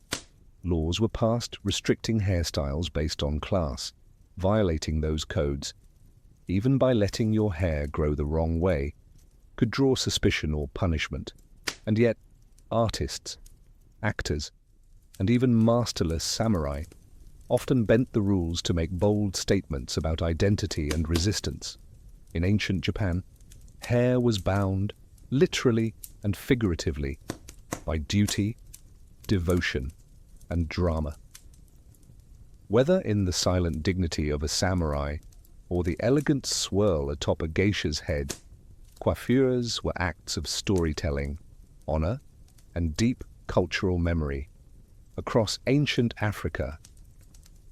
A: laws were passed restricting hairstyles based on class. Violating those codes, even by letting your hair grow the wrong way, could draw suspicion or punishment. And yet, artists, actors, and even masterless samurai often bent the rules to make bold statements about identity and resistance. In ancient Japan, hair was bound, literally and figuratively, by duty, devotion, and drama. Whether in the silent dignity of a samurai or the elegant swirl atop a geisha's head, coiffures were acts of storytelling, honor, and deep cultural memory. Across ancient Africa,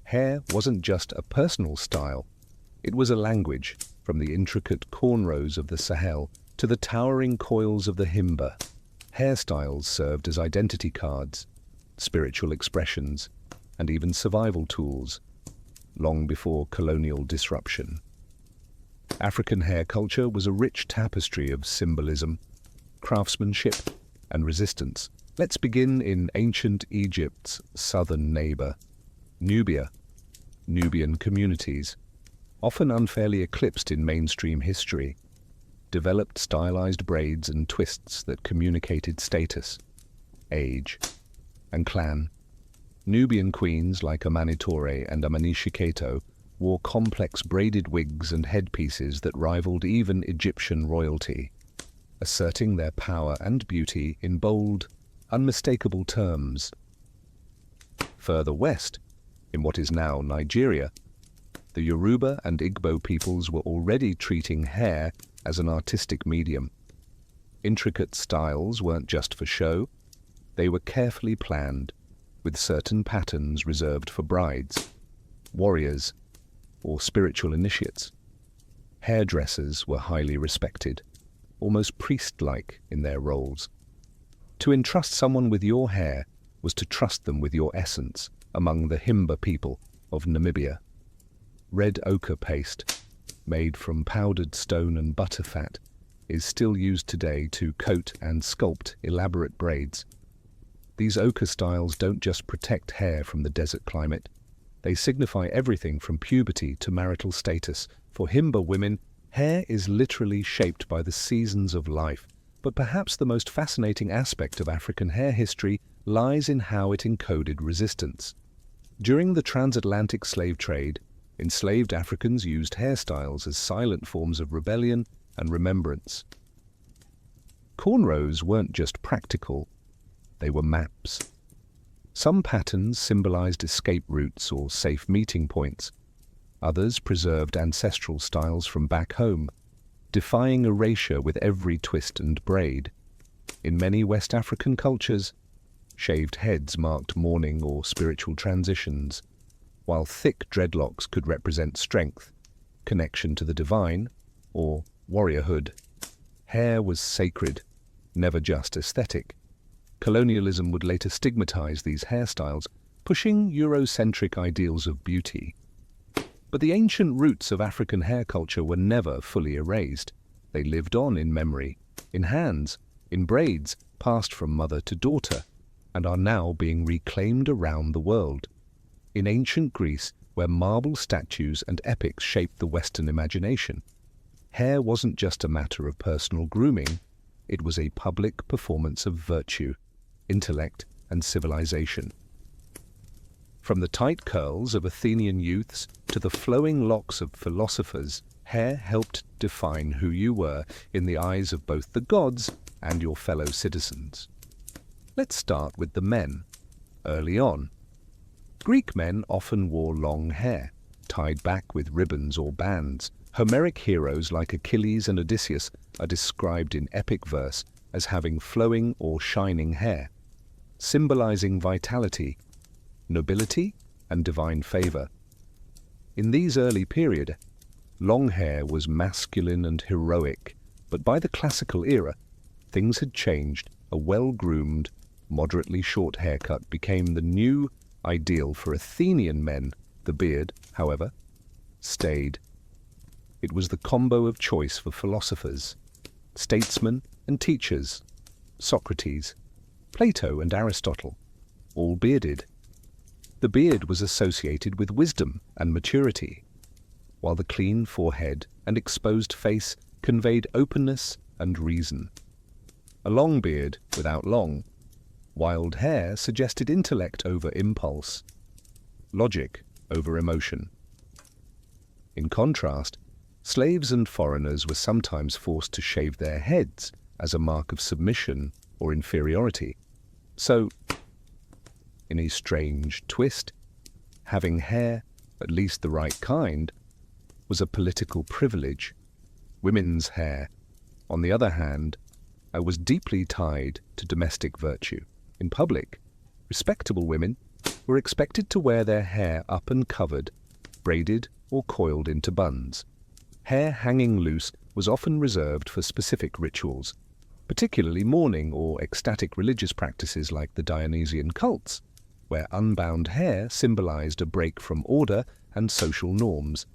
A: hair wasn't just a personal style, it was a language, from the intricate cornrows of the Sahel to the towering coils of the Himba. Hairstyles served as identity cards, spiritual expressions, and even survival tools, long before colonial disruption. African hair culture was a rich tapestry of symbolism, craftsmanship, and resistance. Let's begin in ancient Egypt's southern neighbor, Nubia. Nubian communities, often unfairly eclipsed in mainstream history, developed stylized braids and twists that communicated status, age, and clan. Nubian queens like Amanitore and Amanishiketo wore complex braided wigs and headpieces that rivaled even Egyptian royalty, asserting their power and beauty in bold, unmistakable terms. Further west, in what is now Nigeria, the Yoruba and Igbo peoples were already treating hair as an artistic medium. Intricate styles weren't just for show, they were carefully planned, with certain patterns reserved for brides, warriors, or spiritual initiates. Hairdressers were highly respected, almost priest-like in their roles. To entrust someone with your hair was to trust them with your essence among the Himba people of Namibia. Red ochre paste, made from powdered stone and butterfat, is still used today to coat and sculpt elaborate braids. These ochre styles don't just protect hair from the desert climate, they signify everything from puberty to marital status. For Himba women, hair is literally shaped by the seasons of life, but perhaps the most fascinating aspect of African hair history lies in how it encoded resistance. During the transatlantic slave trade, enslaved Africans used hairstyles as silent forms of rebellion and remembrance. Cornrows weren't just practical, they were maps. Some patterns symbolized escape routes or safe meeting points. Others preserved ancestral styles from back home, defying erasure with every twist and braid. In many West African cultures, shaved heads marked mourning or spiritual transitions, while thick dreadlocks could represent strength, connection to the divine, or warriorhood. Hair was sacred, never just aesthetic. Colonialism would later stigmatize these hairstyles, pushing Eurocentric ideals of beauty. But the ancient roots of African hair culture were never fully erased. They lived on in memory, in hands, in braids passed from mother to daughter, and are now being reclaimed around the world. In ancient Greece, where marble statues and epics shaped the Western imagination, hair wasn't just a matter of personal grooming, it was a public performance of virtue, intellect, and civilization. From the tight curls of Athenian youths to the flowing locks of philosophers, hair helped define who you were in the eyes of both the gods and your fellow citizens. Let's start with the men. Early on, Greek men often wore long hair, tied back with ribbons or bands. Homeric heroes like Achilles and Odysseus are described in epic verse as having flowing or shining hair, symbolizing vitality, nobility, and divine favor. In these early periods, long hair was masculine and heroic, but by the classical era, things had changed. A well-groomed, moderately short haircut became the new ideal for Athenian men. The beard, however, stayed. It was the combo of choice for philosophers, statesmen, and teachers. Socrates, Plato, and Aristotle, all bearded. The beard was associated with wisdom and maturity, while the clean forehead and exposed face conveyed openness and reason. A long beard without long, wild hair suggested intellect over impulse, logic over emotion. In contrast, slaves and foreigners were sometimes forced to shave their heads as a mark of submission or inferiority. So, in a strange twist, having hair, at least the right kind, was a political privilege. Women's hair, on the other hand, was deeply tied to domestic virtue. In public, respectable women were expected to wear their hair up and covered, braided or coiled into buns. Hair hanging loose was often reserved for specific rituals, particularly mourning or ecstatic religious practices like the Dionysian cults, where unbound hair symbolized a break from order and social norms.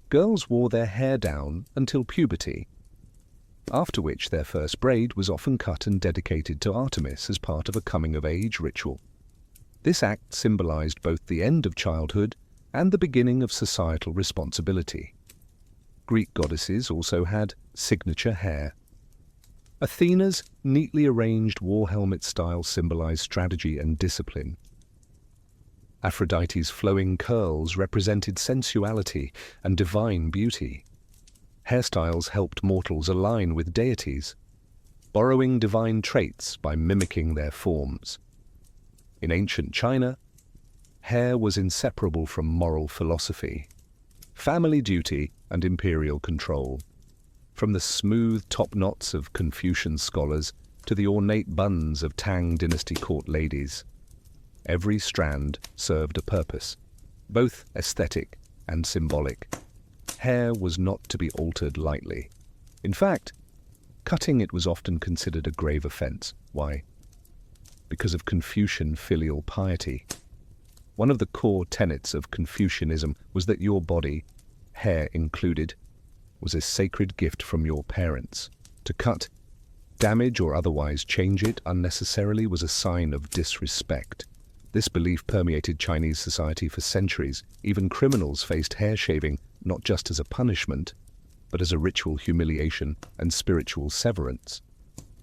A: Girls wore their hair down until puberty, after which their first braid was often cut and dedicated to Artemis as part of a coming-of-age ritual. This act symbolized both the end of childhood and the beginning of societal responsibility. Greek goddesses also had signature hair. Athena's neatly arranged war helmet style symbolized strategy and discipline. Aphrodite's flowing curls represented sensuality and divine beauty. Hairstyles helped mortals align with deities, borrowing divine traits by mimicking their forms. In ancient China, hair was inseparable from moral philosophy, family duty, and imperial control. From the smooth top knots of Confucian scholars to the ornate buns of Tang dynasty court ladies, every strand served a purpose, both aesthetic and symbolic. Hair was not to be altered lightly. In fact, cutting it was often considered a grave offense. Why? Because of Confucian filial piety. One of the core tenets of Confucianism was that your body, hair included, was a sacred gift from your parents. To cut, damage, or otherwise change it unnecessarily was a sign of disrespect. This belief permeated Chinese society for centuries. Even criminals faced hair shaving not just as a punishment, but as a ritual humiliation and spiritual severance.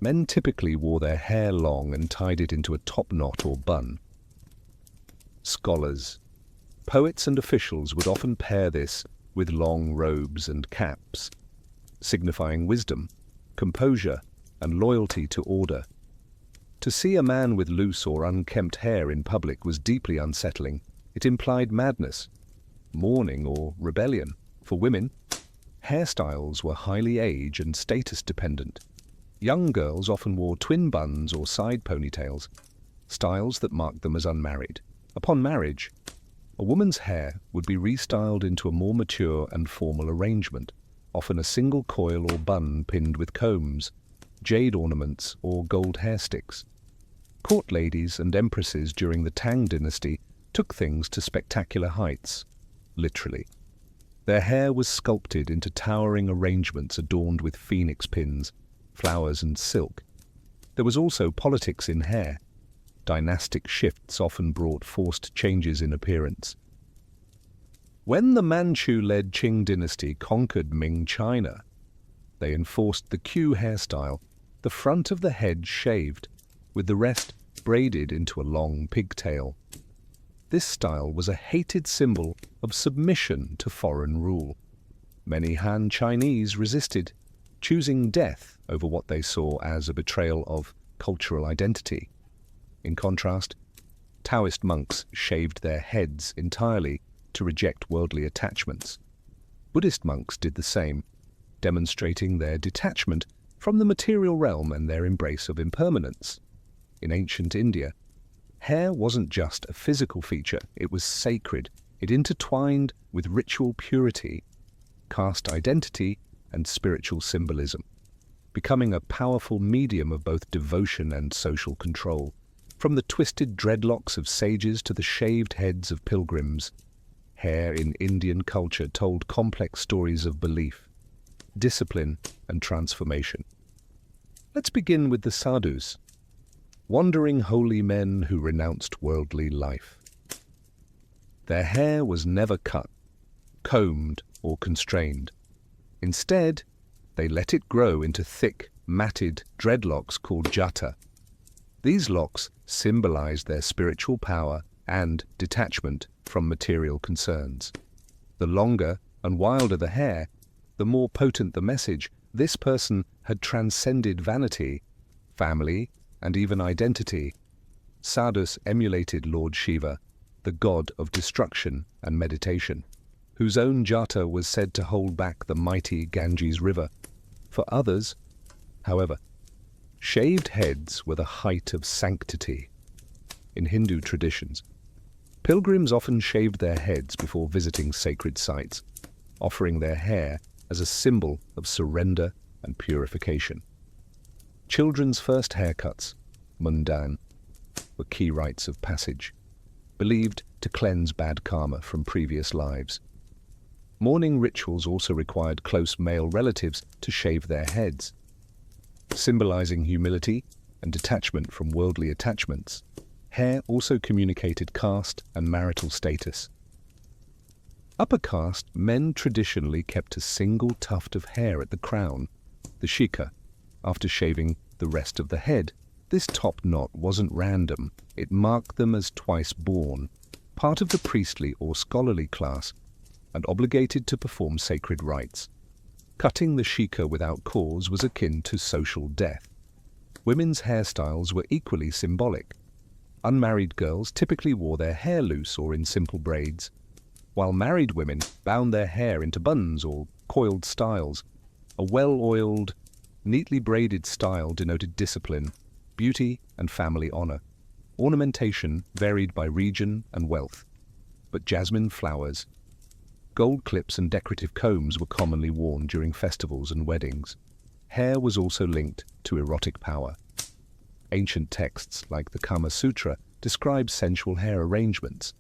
A: Men typically wore their hair long and tied it into a top knot or bun. Scholars, poets, and officials would often pair this with long robes and caps, signifying wisdom, composure, and loyalty to order. To see a man with loose or unkempt hair in public was deeply unsettling. It implied madness, mourning, or rebellion. For women, hairstyles were highly age and status dependent. Young girls often wore twin buns or side ponytails, styles that marked them as unmarried. Upon marriage, A woman's hair would be restyled into a more mature and formal arrangement, often a single coil or bun pinned with combs, jade ornaments, or gold hair sticks. Court ladies and empresses during the Tang dynasty took things to spectacular heights, literally. Their hair was sculpted into towering arrangements adorned with phoenix pins, flowers and silk. There was also politics in hair. Dynastic shifts often brought forced changes in appearance. When the Manchu-led Qing dynasty conquered Ming China, they enforced the Q hairstyle, the front of the head shaved, with the rest braided into a long pigtail. This style was a hated symbol of submission to foreign rule. Many Han Chinese resisted, choosing death over what they saw as a betrayal of cultural identity. In contrast, Taoist monks shaved their heads entirely to reject worldly attachments. Buddhist monks did the same, demonstrating their detachment from the material realm and their embrace of impermanence. In ancient India, hair wasn't just a physical feature, it was sacred. It intertwined with ritual purity, caste identity, and spiritual symbolism, becoming a powerful medium of both devotion and social control. From the twisted dreadlocks of sages to the shaved heads of pilgrims, hair in Indian culture told complex stories of belief, discipline, and transformation. Let's begin with the sadhus, wandering holy men who renounced worldly life. Their hair was never cut, combed, or constrained. Instead, they let it grow into thick, matted dreadlocks called jata. These locks symbolized their spiritual power and detachment from material concerns. The longer and wilder the hair, the more potent the message. This person had transcended vanity, family, and even identity. Sadhus emulated Lord Shiva, the god of destruction and meditation, whose own jata was said to hold back the mighty Ganges River. For others, however, shaved heads were the height of sanctity. In Hindu traditions, pilgrims often shaved their heads before visiting sacred sites, offering their hair as a symbol of surrender and purification. Children's first haircuts, mundan, were key rites of passage, believed to cleanse bad karma from previous lives. Mourning rituals also required close male relatives to shave their heads, symbolizing humility and detachment from worldly attachments. Hair also communicated caste and marital status. Upper caste men traditionally kept a single tuft of hair at the crown, the shika, after shaving the rest of the head. This top knot wasn't random, it marked them as twice born, part of the priestly or scholarly class, and obligated to perform sacred rites. Cutting the shika without cause was akin to social death. Women's hairstyles were equally symbolic. Unmarried girls typically wore their hair loose or in simple braids, while married women bound their hair into buns or coiled styles. A well-oiled, neatly braided style denoted discipline, beauty, and family honor. Ornamentation varied by region and wealth, but jasmine flowers, gold clips, and decorative combs were commonly worn during festivals and weddings. Hair was also linked to erotic power. Ancient texts like the Kama Sutra describe sensual hair arrangements,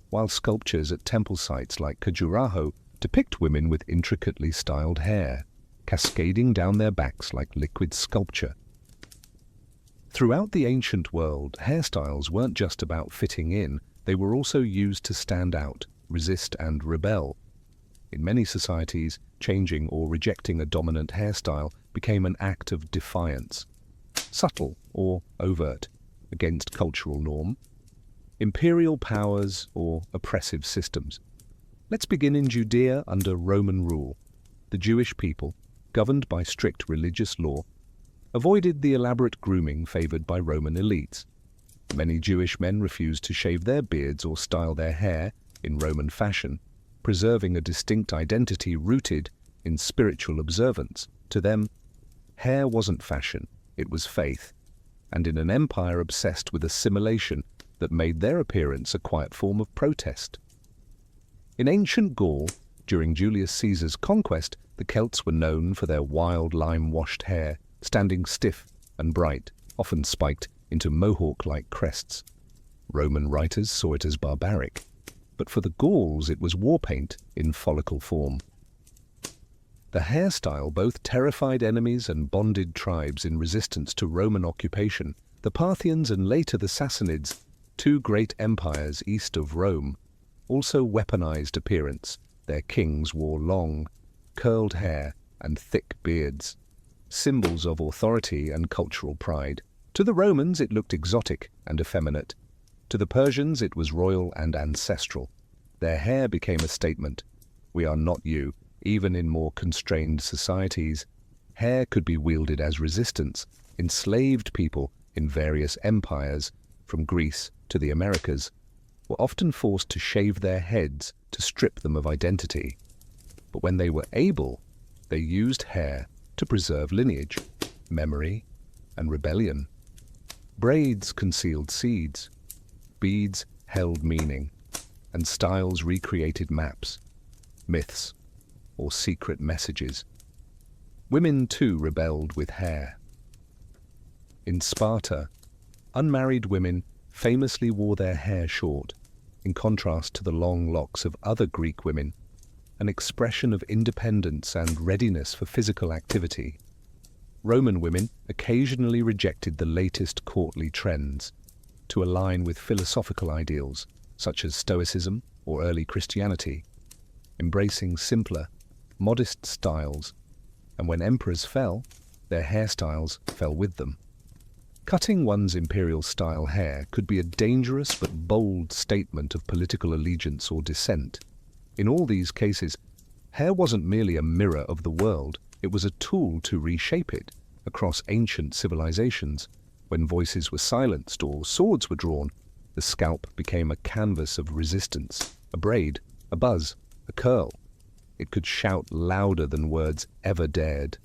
A: while sculptures at temple sites like Khajuraho depict women with intricately styled hair, cascading down their backs like liquid sculpture. Throughout the ancient world, hairstyles weren't just about fitting in, they were also used to stand out, resist, and rebel. In many societies, changing or rejecting a dominant hairstyle became an act of defiance, subtle or overt, against cultural norm, imperial powers, or oppressive systems. Let's begin in Judea under Roman rule. The Jewish people, governed by strict religious law, avoided the elaborate grooming favored by Roman elites. Many Jewish men refused to shave their beards or style their hair in Roman fashion, preserving a distinct identity rooted in spiritual observance. To them, hair wasn't fashion, it was faith, and in an empire obsessed with assimilation that made their appearance a quiet form of protest. In ancient Gaul, during Julius Caesar's conquest, the Celts were known for their wild lime-washed hair, standing stiff and bright, often spiked into mohawk-like crests. Roman writers saw it as barbaric, but for the Gauls it was war paint in follicle form. The hairstyle both terrified enemies and bonded tribes in resistance to Roman occupation. The Parthians and later the Sassanids, two great empires east of Rome, also weaponized appearance. Their kings wore long, curled hair and thick beards, symbols of authority and cultural pride. To the Romans it looked exotic and effeminate. To the Persians it was royal and ancestral. Their hair became a statement. We are not you. Even in more constrained societies, hair could be wielded as resistance. Enslaved people in various empires, from Greece to the Americas, were often forced to shave their heads to strip them of identity. But when they were able, they used hair to preserve lineage, memory, and rebellion. Braids concealed seeds, beads held meaning, and styles recreated maps, myths, or secret messages. Women too rebelled with hair. In Sparta, unmarried women famously wore their hair short, in contrast to the long locks of other Greek women, an expression of independence and readiness for physical activity. Roman women occasionally rejected the latest courtly trends to align with philosophical ideals, such as Stoicism or early Christianity, embracing simpler, modest styles, and when emperors fell, their hairstyles fell with them. Cutting one's imperial-style hair could be a dangerous but bold statement of political allegiance or dissent. In all these cases, hair wasn't merely a mirror of the world, it was a tool to reshape it. Across ancient civilizations, when voices were silenced or swords were drawn, the scalp became a canvas of resistance, a braid, a buzz, a curl. It could shout louder than words ever dared.